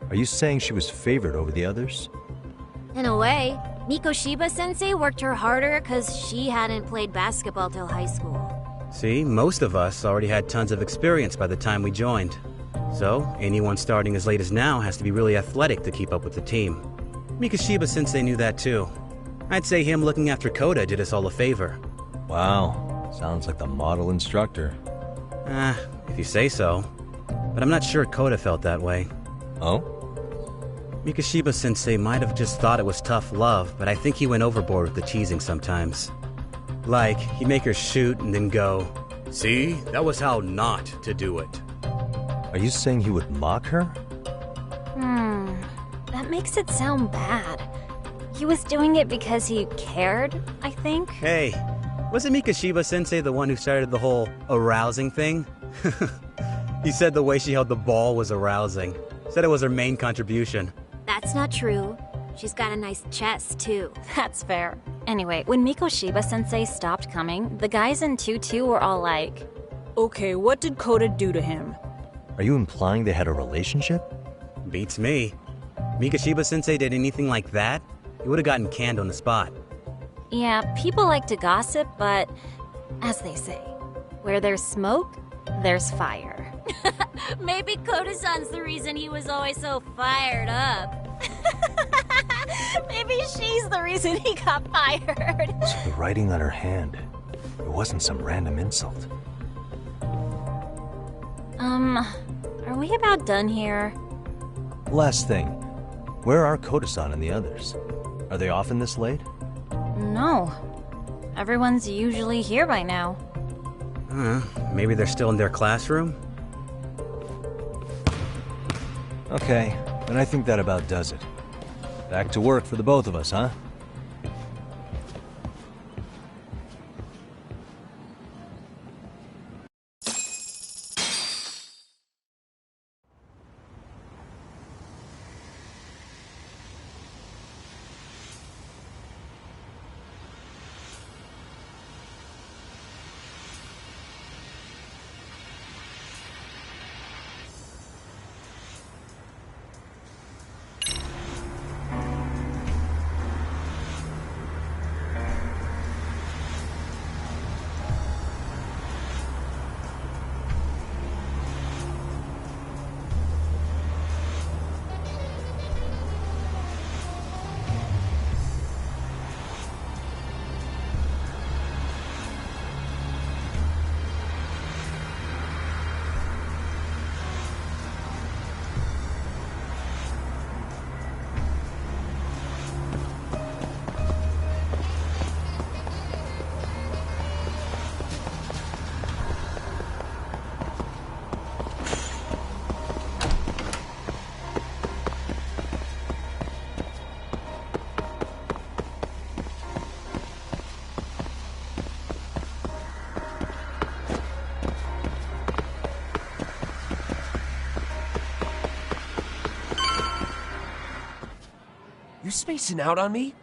Are you saying she was favored over the others? In a way, Mikoshiba-sensei worked her harder because she hadn't played basketball till high school. See, most of us already had tons of experience by the time we joined. So, anyone starting as late as now has to be really athletic to keep up with the team. Mikoshiba-sensei knew that too. I'd say him looking after Koda did us all a favor. Wow, sounds like the model instructor. If you say so. But I'm not sure Koda felt that way. Oh? Mikoshiba-sensei might have just thought it was tough love, but I think he went overboard with the teasing sometimes. Like, he'd make her shoot and then go, "See, that was how not to do it." Are you saying he would mock her? That makes it sound bad. He was doing it because he cared, I think. Hey, wasn't Mikoshiba-sensei the one who started the whole arousing thing? He said the way she held the ball was arousing. Said it was her main contribution. That's not true. She's got a nice chest, too. That's fair. Anyway, when Mikoshiba-sensei stopped coming, the guys in 2-2 were all like, "Okay, what did Koda do to him?" Are you implying they had a relationship? Beats me. Mikoshiba-sensei did anything like that, he would have gotten canned on the spot. yeah, people like to gossip, but as they say, where there's smoke, there's fire. Maybe Koda-san's the reason he was always so fired up. Maybe she's the reason he got fired. So the writing on her hand, it wasn't some random insult. Are we about done here? Last thing, where are Koda-san and the others? Are they often this late? No. Everyone's usually here by now. Maybe they're still in their classroom? Okay, then I think that about does it. Back to work for the both of us, huh? You spacing out on me?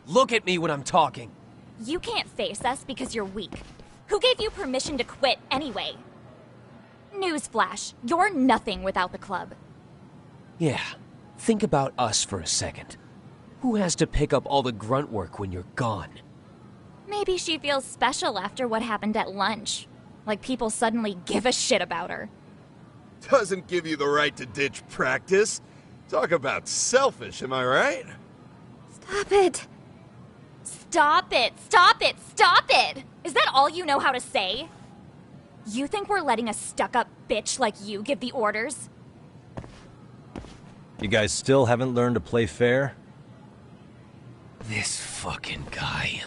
Look at me when I'm talking. You can't face us because you're weak. Who gave you permission to quit anyway? Newsflash, you're nothing without the club. Yeah, think about us for a second. Who has to pick up all the grunt work when you're gone? Maybe she feels special after what happened at lunch. Like people suddenly give a shit about her. Doesn't give you the right to ditch practice. Talk about selfish, am I right? Stop it! Stop it! Stop it! Stop it! Is that all you know how to say? You think we're letting a stuck-up bitch like you give the orders? You guys still haven't learned to play fair? This fucking guy.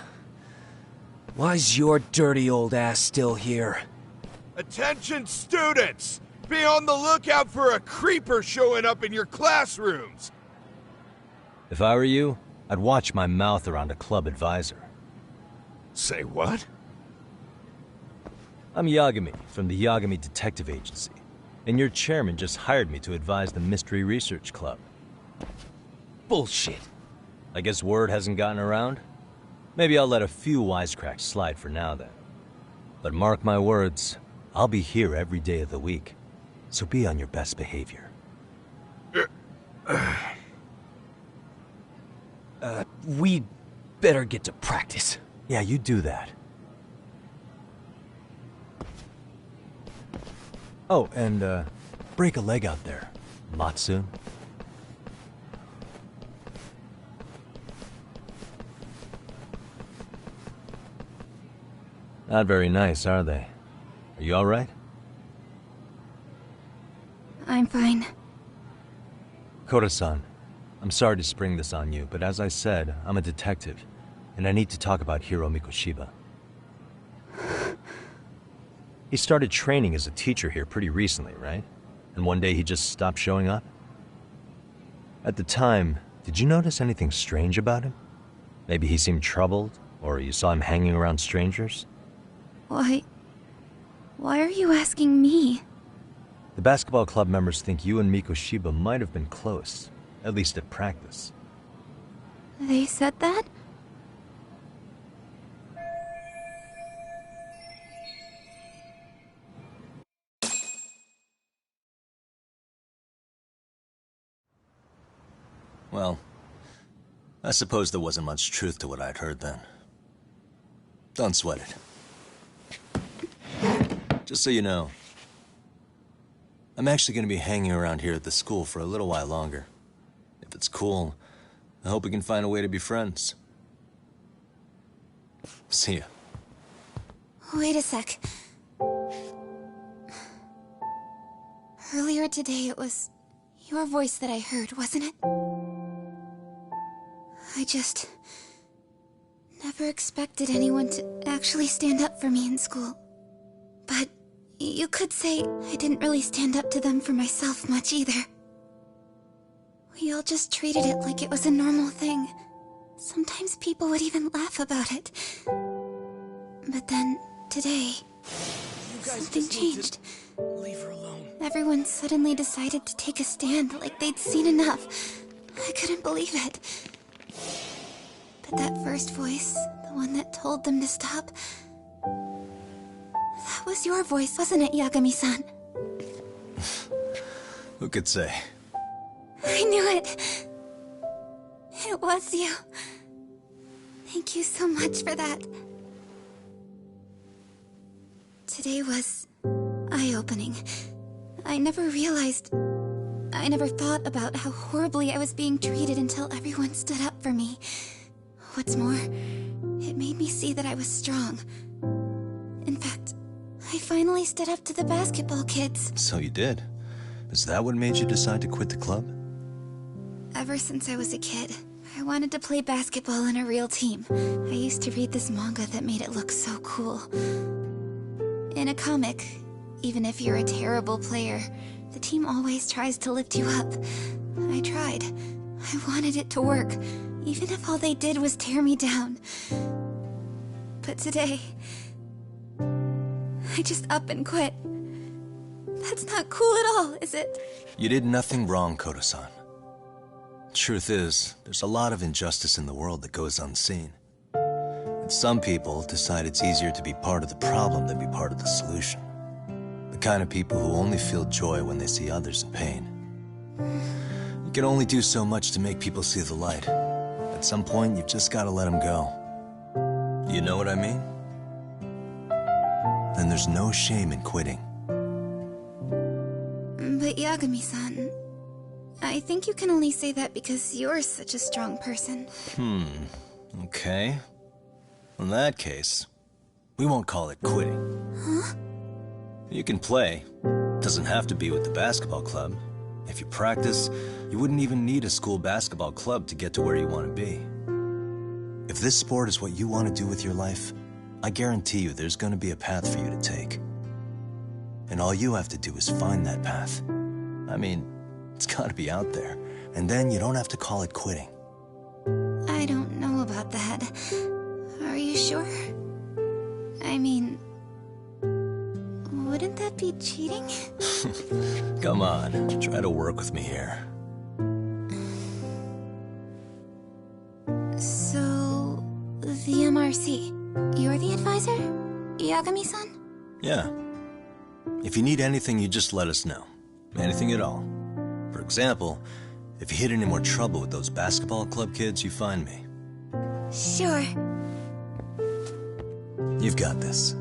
Why's your dirty old ass still here? Attention students! Be on the lookout for a creeper showing up in your classrooms! If I were you, I'd watch my mouth around a club advisor. Say what? I'm Yagami from the Yagami Detective Agency, and your chairman just hired me to advise the Mystery Research Club. Bullshit. I guess word hasn't gotten around? Maybe I'll let a few wisecracks slide for now then. But mark my words, I'll be here every day of the week, so be on your best behavior. We'd better get to practice. Yeah, you do that. Oh, and, break a leg out there, Matsu. Not very nice, are they? Are you alright? I'm fine. Koda-san, I'm sorry to spring this on you, but as I said, I'm a detective, and I need to talk about Hiro Mikoshiba. He started training as a teacher here pretty recently, right? And one day he just stopped showing up? At the time, did you notice anything strange about him? Maybe he seemed troubled, or you saw him hanging around strangers? Why are you asking me? The basketball club members think you and Mikoshiba might have been close, at least at practice. They said that? Well, I suppose there wasn't much truth to what I'd heard then. Don't sweat it. Just so you know, I'm actually going to be hanging around here at the school for a little while longer. If it's cool, I hope we can find a way to be friends. See ya. Wait a sec. Earlier today it was your voice that I heard, wasn't it? I just never expected anyone to actually stand up for me in school. But you could say I didn't really stand up to them for myself much either. We all just treated it like it was a normal thing. Sometimes people would even laugh about it. But then, today, something changed. Leave her alone. Everyone suddenly decided to take a stand like they'd seen enough. I couldn't believe it. But that first voice, the one that told them to stop, that was your voice, wasn't it, Yagami-san? Who could say? I knew it. It was you. Thank you so much for that. Today was eye-opening. I never thought about how horribly I was being treated until everyone stood up for me. What's more, it made me see that I was strong. In fact, I finally stood up to the basketball kids. So you did. Is that what made you decide to quit the club? Ever since I was a kid, I wanted to play basketball on a real team. I used to read this manga that made it look so cool. In a comic, even if you're a terrible player, the team always tries to lift you up. I tried. I wanted it to work, even if all they did was tear me down. But today, I just up and quit. That's not cool at all, is it? You did nothing wrong, Koda-san. Truth is, there's a lot of injustice in the world that goes unseen. And some people decide it's easier to be part of the problem than be part of the solution. The kind of people who only feel joy when they see others in pain. You can only do so much to make people see the light. At some point, you've just gotta let them go. You know what I mean? Then there's no shame in quitting. But Yagami-san, I think you can only say that because you're such a strong person. Okay. In that case, we won't call it quitting. Huh? You can play. Doesn't have to be with the basketball club. If you practice, you wouldn't even need a school basketball club to get to where you want to be. If this sport is what you want to do with your life, I guarantee you there's going to be a path for you to take. And all you have to do is find that path. I mean, it's gotta be out there. And then you don't have to call it quitting. I don't know about that. Are you sure? I mean, wouldn't that be cheating? Come on, try to work with me here. So, the MRC, you're the advisor? Yagami-san? Yeah. If you need anything, you just let us know. Anything at all. For example, if you hit any more trouble with those basketball club kids, you find me. Sure. You've got this.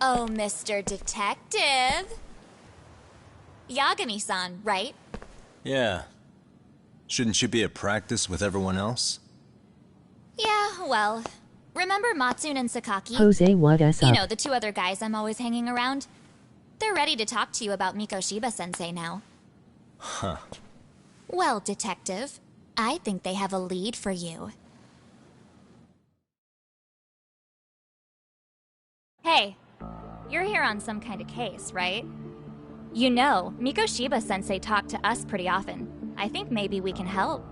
Oh, Mr. Detective. Yagami-san, right? Yeah. Shouldn't you be at practice with everyone else? Yeah, well, remember Matsune and Sakaki? Jose, what us You up? know, the two other guys I'm always hanging around? They're ready to talk to you about Mikoshiba-sensei now. Huh. Well, Detective, I think they have a lead for you. Hey, you're here on some kind of case, right? You know, Mikoshiba-sensei talked to us pretty often. I think maybe we can help.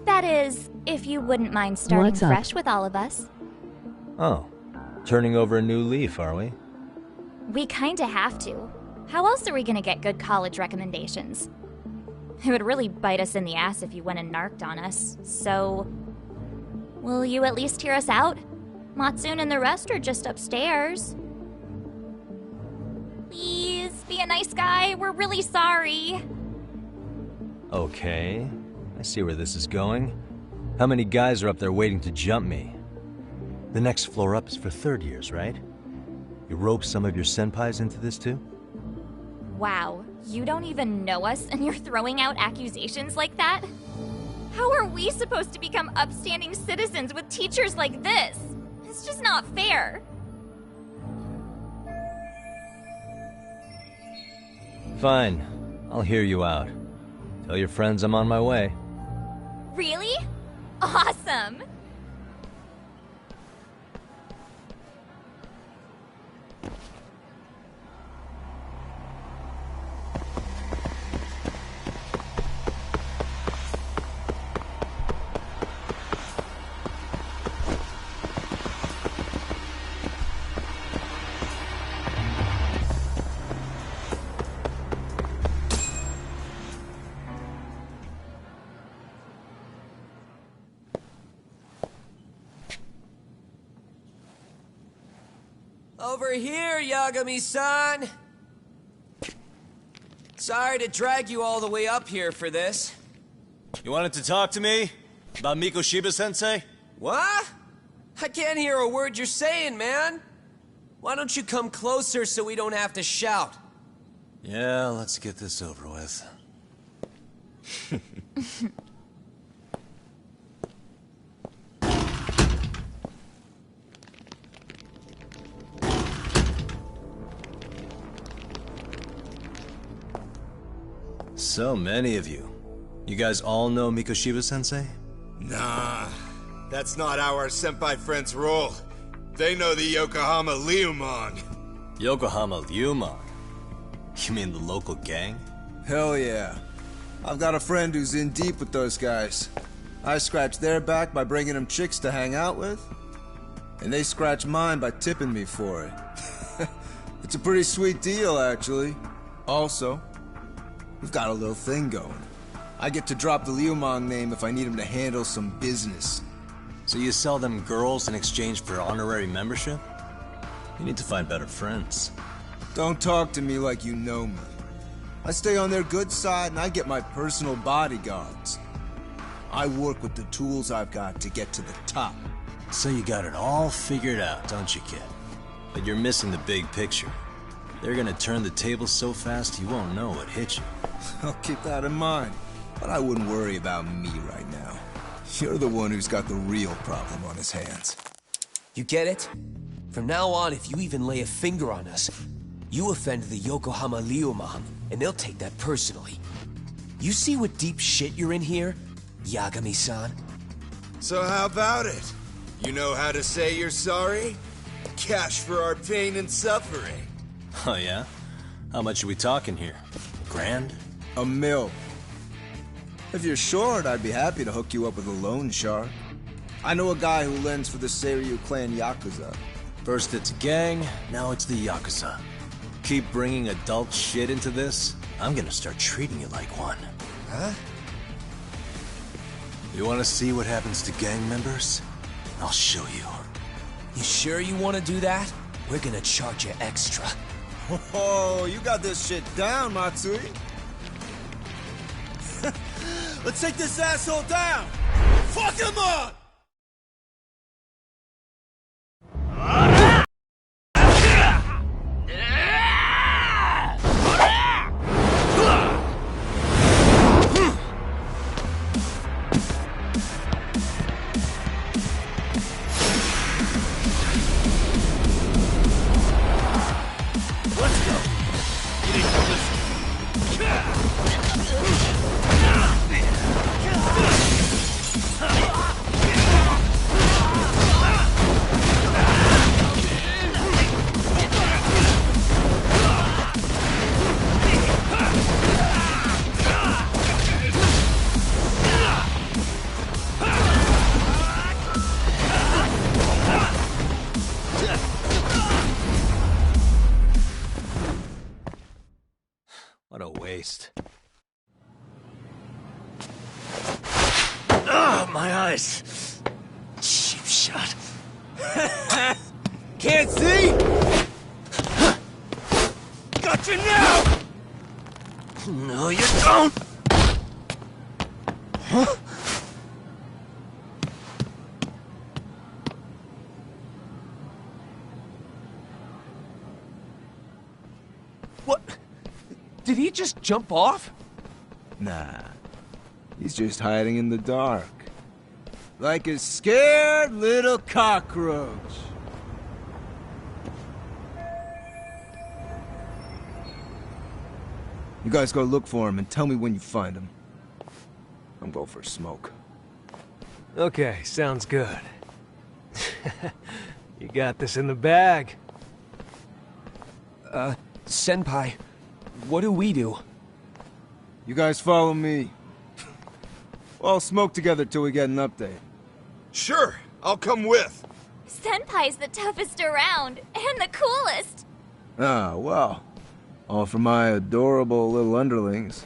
That is, if you wouldn't mind starting What's up? fresh with all of us. Oh. Turning over a new leaf, are we? We kinda have to. How else are we gonna get good college recommendations? It would really bite us in the ass if you went and narked on us, so... Will you at least hear us out? Matsune and the rest are just upstairs. Please, be a nice guy. We're really sorry. Okay. I see where this is going. How many guys are up there waiting to jump me? The next floor up is for third years, right? You rope some of your senpais into this too? Wow, you don't even know us and you're throwing out accusations like that? How are we supposed to become upstanding citizens with teachers like this? It's just not fair. Fine. I'll hear you out. Tell your friends I'm on my way. Really? Awesome! Over here, Yagami-san! Sorry to drag you all the way up here for this. You wanted to talk to me? About Mikoshiba-sensei? What? I can't hear a word you're saying, man! Why don't you come closer so we don't have to shout? Yeah, let's get this over with. So many of you. You guys all know Mikoshiba-sensei? Nah, that's not how our senpai friends roll. They know the Yokohama Liumang. Yokohama Liumang? You mean the local gang? Hell yeah. I've got a friend who's in deep with those guys. I scratch their back by bringing them chicks to hang out with, and they scratch mine by tipping me for it. It's a pretty sweet deal, actually. Also, we've got a little thing going. I get to drop the Liumang name if I need him to handle some business. So you sell them girls in exchange for honorary membership? You need to find better friends. Don't talk to me like you know me. I stay on their good side and I get my personal bodyguards. I work with the tools I've got to get to the top. So you got it all figured out, don't you, kid? But you're missing the big picture. They're gonna turn the tables so fast you won't know what hit you. I'll keep that in mind. But I wouldn't worry about me right now. You're the one who's got the real problem on his hands. You get it? From now on, if you even lay a finger on us, you offend the Yokohama Liumang, and they'll take that personally. You see what deep shit you're in here, Yagami-san? So how about it? You know how to say you're sorry? Cash for our pain and suffering. Oh yeah? How much are we talking here? $1,000? $1 million. If you're short, I'd be happy to hook you up with a loan shark. I know a guy who lends for the Seiryu clan Yakuza. First it's a gang, now it's the Yakuza. Keep bringing adult shit into this, I'm gonna start treating you like one. Huh? You wanna see what happens to gang members? I'll show you. You sure you want to do that? We're gonna charge you extra. Oh, you got this shit down, Matsui. Let's take this asshole down! Fuck him up! What a waste. Ah, my eyes! Cheap shot. Can't see? Got you now! No, you don't! Huh? What? Did he just jump off? Nah. He's just hiding in the dark. Like a scared little cockroach. You guys go look for him and tell me when you find him. I'm going for a smoke. Okay, sounds good. You got this in the bag. Senpai, what do we do? You guys follow me. We'll all smoke together till we get an update. Sure, I'll come with. Senpai's the toughest around, and the coolest. Ah, well. All for my adorable little underlings.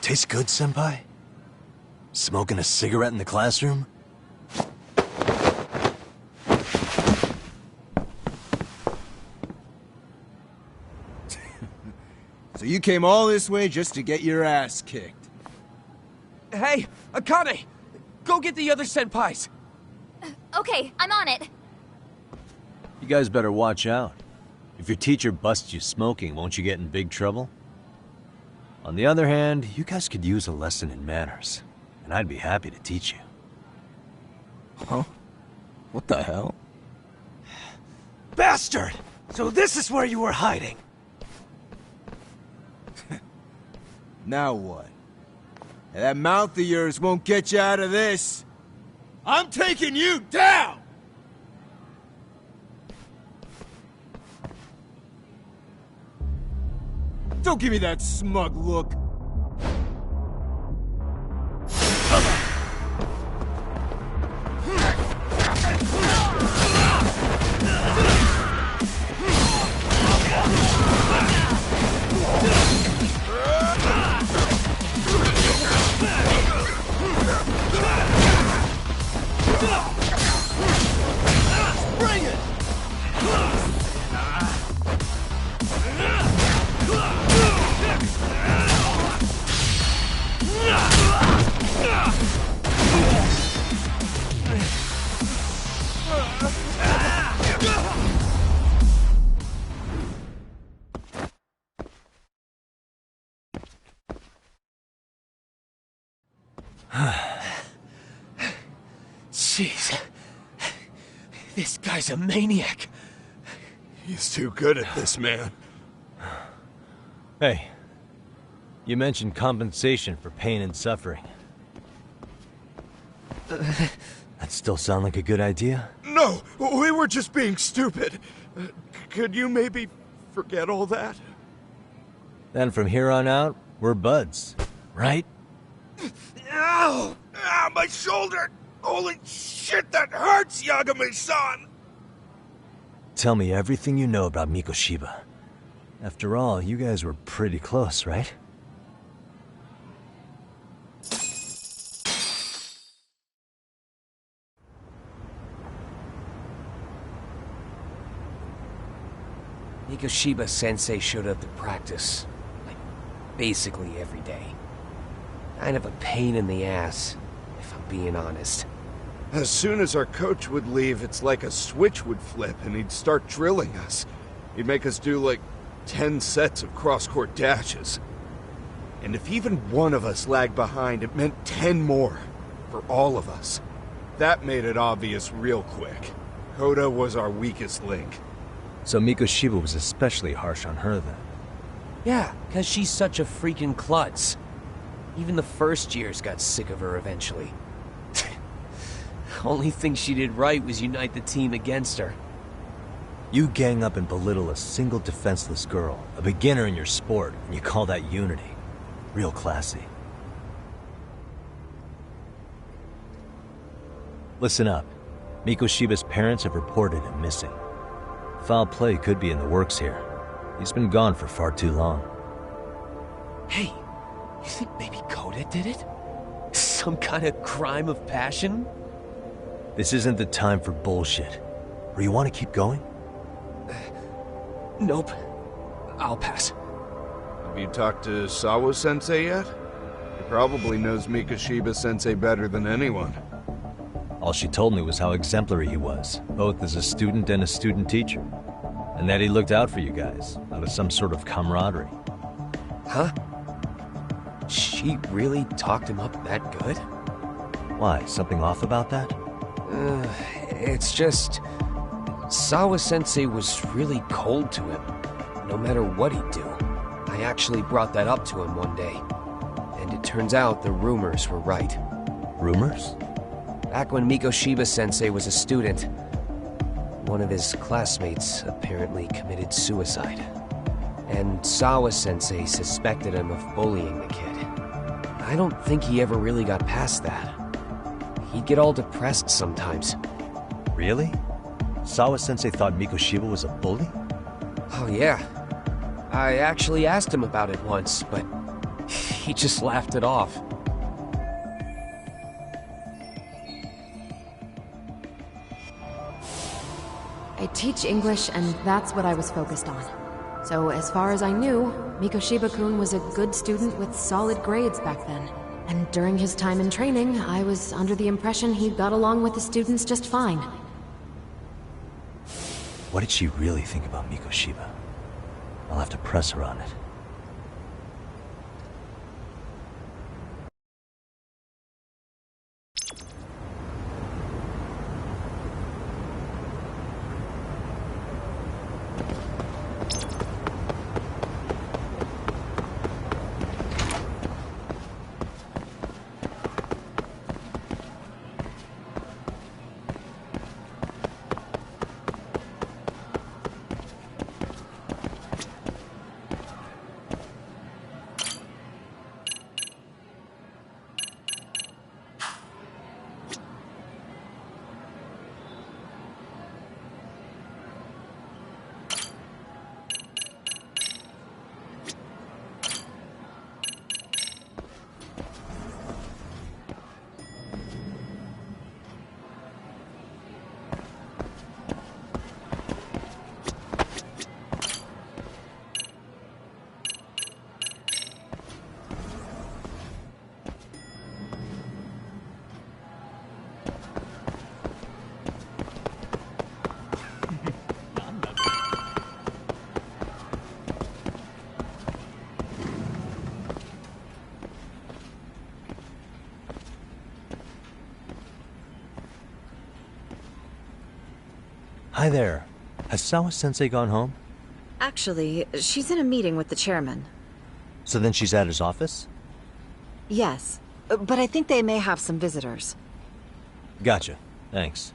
Tastes good, Senpai? Smoking a cigarette in the classroom? So you came all this way just to get your ass kicked. Hey, Akane! Go get the other senpais! Okay, I'm on it. You guys better watch out. If your teacher busts you smoking, won't you get in big trouble? On the other hand, you guys could use a lesson in manners, and I'd be happy to teach you. Huh? What the hell? Bastard! So this is where you were hiding. Now what? That mouth of yours won't get you out of this. I'm taking you down! Don't give me that smug look. Bring it! Jeez. This guy's a maniac. He's too good at this, man. Hey, you mentioned compensation for pain and suffering. That still sound like a good idea? No, we were just being stupid. Could you maybe forget all that? Then from here on out, we're buds, right? Ow! Ow, my shoulder! Holy shit, that hurts, Yagami-san! Tell me everything you know about Mikoshiba. After all, you guys were pretty close, right? Mikoshiba Sensei showed up to practice, like, basically every day. Kind of a pain in the ass, if I'm being honest. As soon as our coach would leave, it's like a switch would flip and he'd start drilling us. He'd make us do like 10 sets of cross-court dashes. And if even one of us lagged behind, it meant 10 more. For all of us. That made it obvious real quick. Koda was our weakest link. So Mikoshiba was especially harsh on her then? Yeah, because she's such a freaking klutz. Even the first years got sick of her eventually. Only thing she did right was unite the team against her. You gang up and belittle a single defenseless girl, a beginner in your sport, and you call that unity. Real classy. Listen up. Mikoshiba's parents have reported him missing. Foul play could be in the works here. He's been gone for far too long. Hey, you think maybe Koda did it? Some kind of crime of passion? This isn't the time for bullshit. Or you want to keep going? Nope. I'll pass. Have you talked to Sawa-sensei yet? He probably knows Mikoshiba-sensei better than anyone. All she told me was how exemplary he was, both as a student and a student teacher. And that he looked out for you guys, out of some sort of camaraderie. Huh? She really talked him up that good? Why, something off about that? It's just... Sawa-sensei was really cold to him, no matter what he'd do. I actually brought that up to him one day. And it turns out the rumors were right. Rumors? Back when Mikoshiba-sensei was a student, one of his classmates apparently committed suicide. And Sawa-sensei suspected him of bullying the kid. I don't think he ever really got past that. He'd get all depressed sometimes. Really? Sawa-sensei thought Mikoshiba was a bully? Oh yeah. I actually asked him about it once, but he just laughed it off. I teach English, and that's what I was focused on. So as far as I knew, Mikoshiba-kun was a good student with solid grades back then. And during his time in training, I was under the impression he got along with the students just fine. What did she really think about Mikoshiba? I'll have to press her on it. Hi there. Has Sawa-sensei gone home? Actually, she's in a meeting with the chairman. So then she's at his office? Yes, but I think they may have some visitors. Gotcha. Thanks.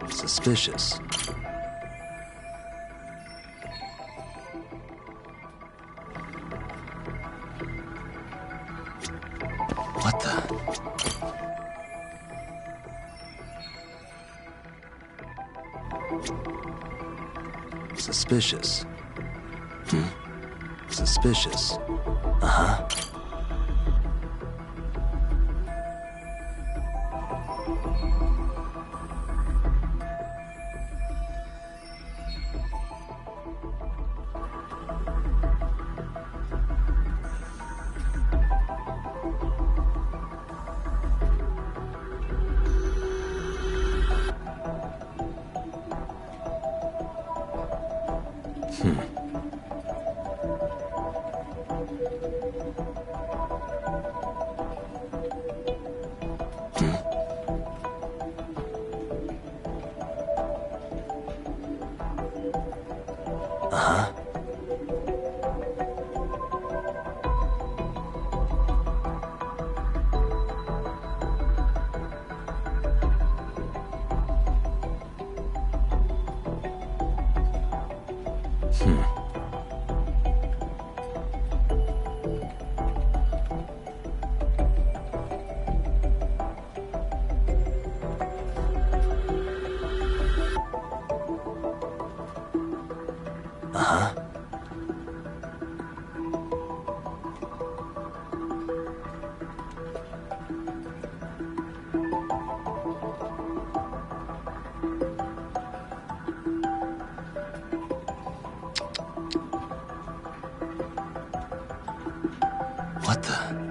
Suspicious. What the? Suspicious. Suspicious. Uh-huh. Uh-huh. Uh-huh. What the?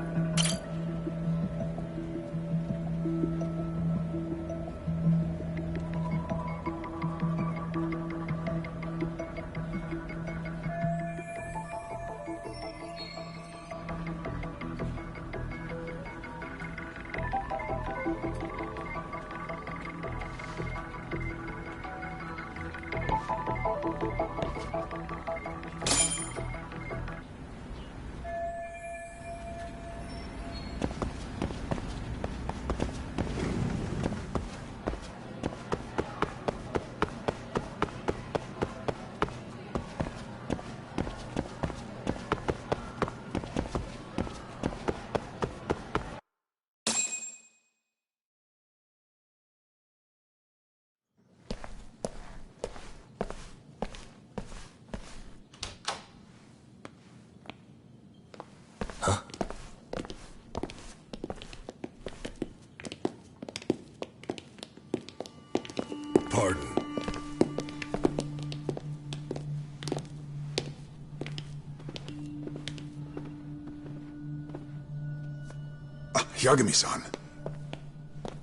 Yagami-san.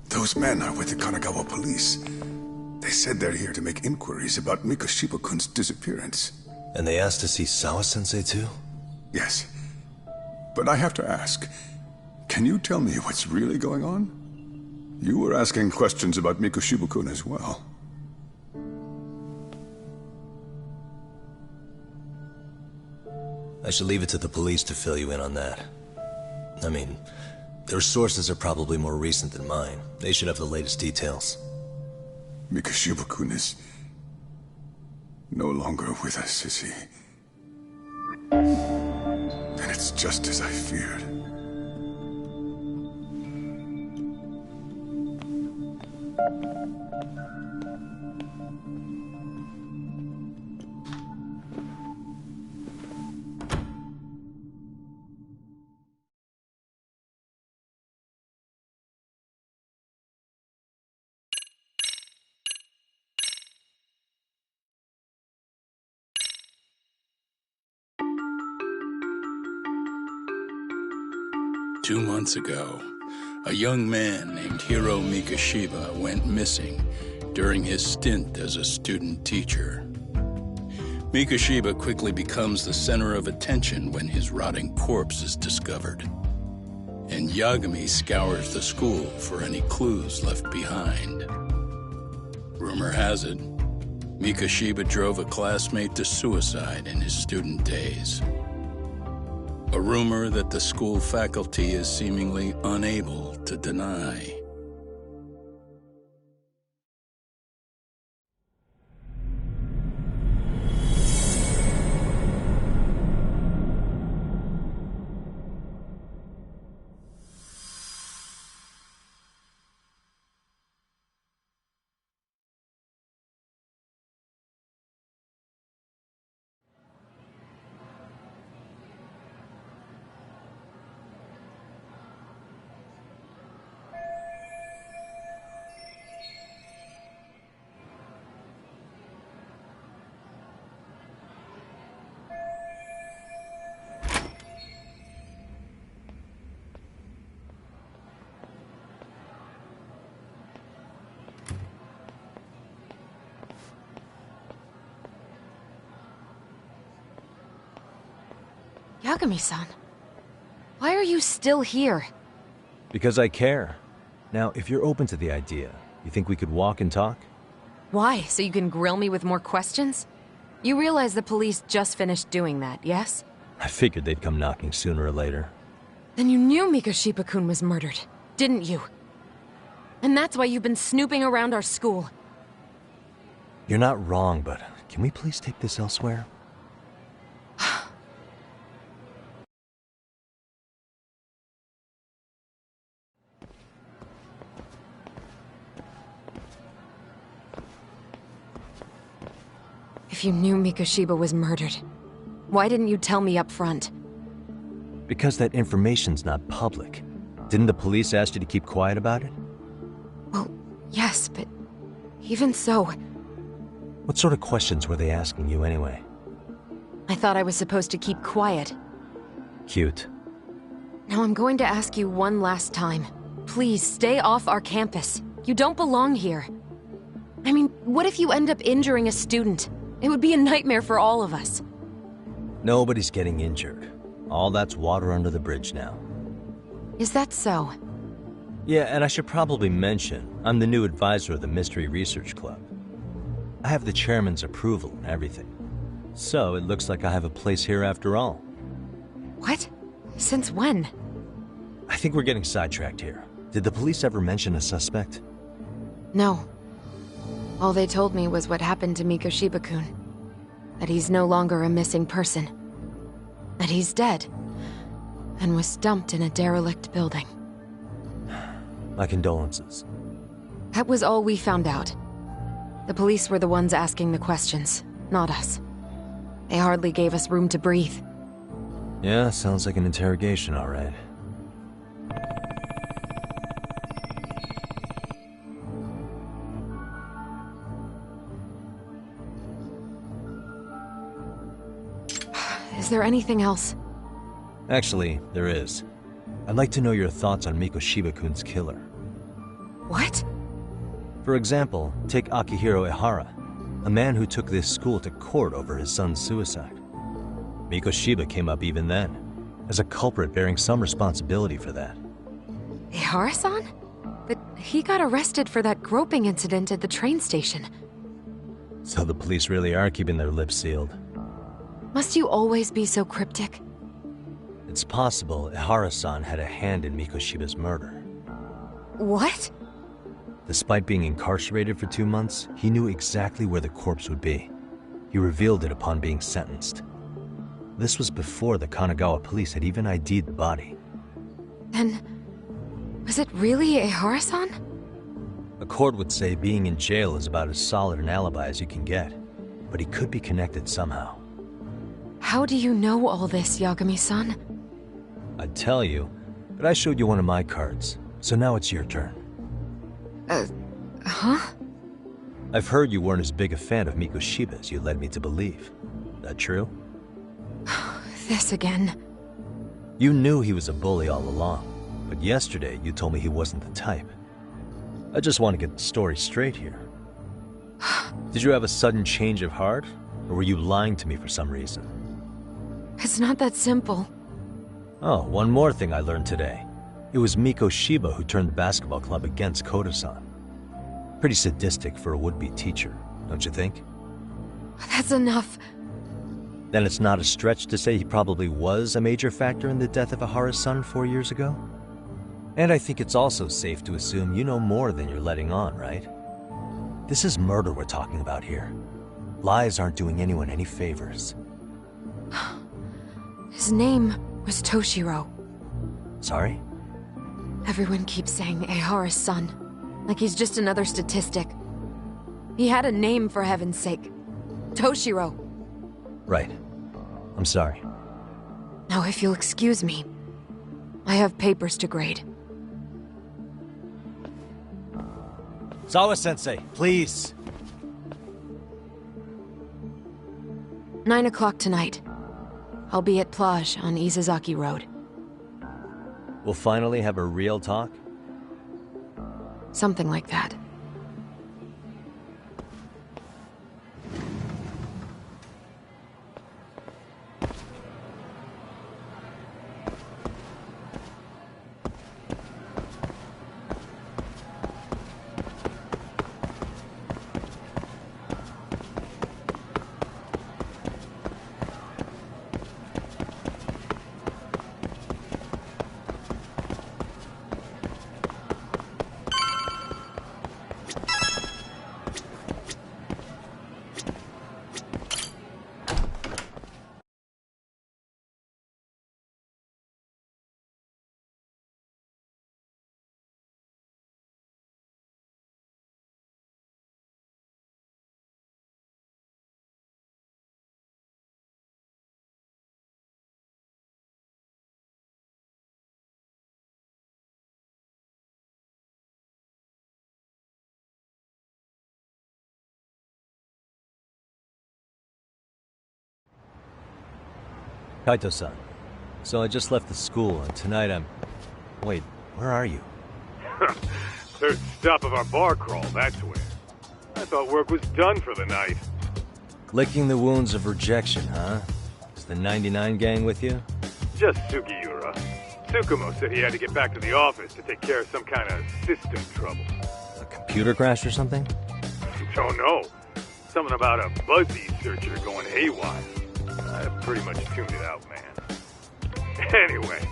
Those men are with the Kanagawa police. They said they're here to make inquiries about Mikoshiba-kun's disappearance. And they asked to see Sawa-sensei too? Yes. But I have to ask, can you tell me what's really going on? You were asking questions about Mikoshiba-kun as well. I should leave it to the police to fill you in on that. I mean, their sources are probably more recent than mine. They should have the latest details. Mikoshiba-kun is no longer with us, is he? Then it's just as I feared. Two months ago, a young man named Hiro Mikoshiba went missing during his stint as a student teacher. Mikoshiba quickly becomes the center of attention when his rotting corpse is discovered. And Yagami scours the school for any clues left behind. Rumor has it, Mikoshiba drove a classmate to suicide in his student days. A rumor that the school faculty is seemingly unable to deny. Yagami-san, why are you still here? Because I care. Now, if you're open to the idea, you think we could walk and talk? Why? So you can grill me with more questions? You realize the police just finished doing that, yes? I figured they'd come knocking sooner or later. Then you knew Mikoshiba-kun was murdered, didn't you? And that's why you've been snooping around our school. You're not wrong, but can we please take this elsewhere? If you knew Mikoshiba was murdered, why didn't you tell me up front? Because that information's not public. Didn't the police ask you to keep quiet about it? Well, yes, but even so... What sort of questions were they asking you anyway? I thought I was supposed to keep quiet. Cute. Now I'm going to ask you one last time. Please, stay off our campus. You don't belong here. I mean, what if you end up injuring a student? It would be a nightmare for all of us. Nobody's getting injured. All that's water under the bridge now. Is that so? Yeah, and I should probably mention, I'm the new advisor of the Mystery Research Club. I have the chairman's approval and everything. So it looks like I have a place here after all. What? Since when? I think we're getting sidetracked here. Did the police ever mention a suspect? No. All they told me was what happened to Mikoshiba-kun. That he's no longer a missing person. That he's dead. And was dumped in a derelict building. My condolences. That was all we found out. The police were the ones asking the questions, not us. They hardly gave us room to breathe. Yeah, sounds like an interrogation, all right. Is there anything else? Actually, there is. I'd like to know your thoughts on Mikoshiba-kun's killer. What? For example, take Akihiro Ehara, a man who took this school to court over his son's suicide. Mikoshiba came up even then, as a culprit bearing some responsibility for that. Ehara-san? But he got arrested for that groping incident at the train station. So the police really are keeping their lips sealed. Must you always be so cryptic? It's possible Ehara-san had a hand in Mikoshiba's murder. What? Despite being incarcerated for 2 months, he knew exactly where the corpse would be. He revealed it upon being sentenced. This was before the Kanagawa police had even ID'd the body. Then, was it really Ehara-san? A court would say being in jail is about as solid an alibi as you can get, but he could be connected somehow. How do you know all this, Yagami-san? I'd tell you, but I showed you one of my cards, so now it's your turn. Huh? I've heard you weren't as big a fan of Mikoshiba as you led me to believe. That true? This again. You knew he was a bully all along, but yesterday you told me he wasn't the type. I just want to get the story straight here. Did you have a sudden change of heart, or were you lying to me for some reason? It's not that simple. Oh, one more thing I learned today. It was Mikoshiba who turned the basketball club against Koda-san. Pretty sadistic for a would-be teacher, don't you think? That's enough. Then it's not a stretch to say he probably was a major factor in the death of Ehara's son 4 years ago? And I think it's also safe to assume you know more than you're letting on, right? This is murder we're talking about here. Lies aren't doing anyone any favors. His name was Toshiro. Sorry? Everyone keeps saying Ehara's son, like he's just another statistic. He had a name, for heaven's sake. Toshiro. Right. I'm sorry. Now, if you'll excuse me, I have papers to grade. Sawa-sensei, please. 9 o'clock tonight. I'll be at Plage on Izazaki Road. We'll finally have a real talk? Something like that. Kaito-san, so I just left the school, and tonight I'm... Wait, where are you? Third stop of our bar crawl, that's where. I thought work was done for the night. Licking the wounds of rejection, huh? Is the 99 gang with you? Just Sugiura. Tsukumo said he had to get back to the office to take care of some kind of system trouble. A computer crash or something? Don't know. Something about a Buzzy searcher going haywire. I pretty much tuned it out, man. Anyway,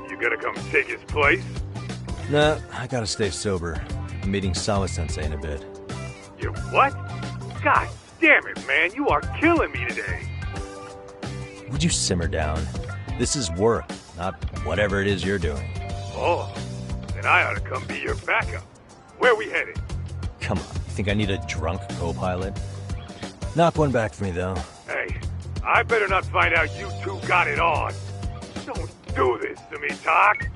you gonna come take his place? Nah, I gotta stay sober. I'm meeting Sawa-sensei in a bit. You what? God damn it, man, you are killing me today. Would you simmer down? This is work, not whatever it is you're doing. Oh, then I ought to come be your backup. Where we headed? Come on, you think I need a drunk co-pilot? Knock one back for me, though. Hey, I better not find out you two got it on. Don't do this to me, Talk.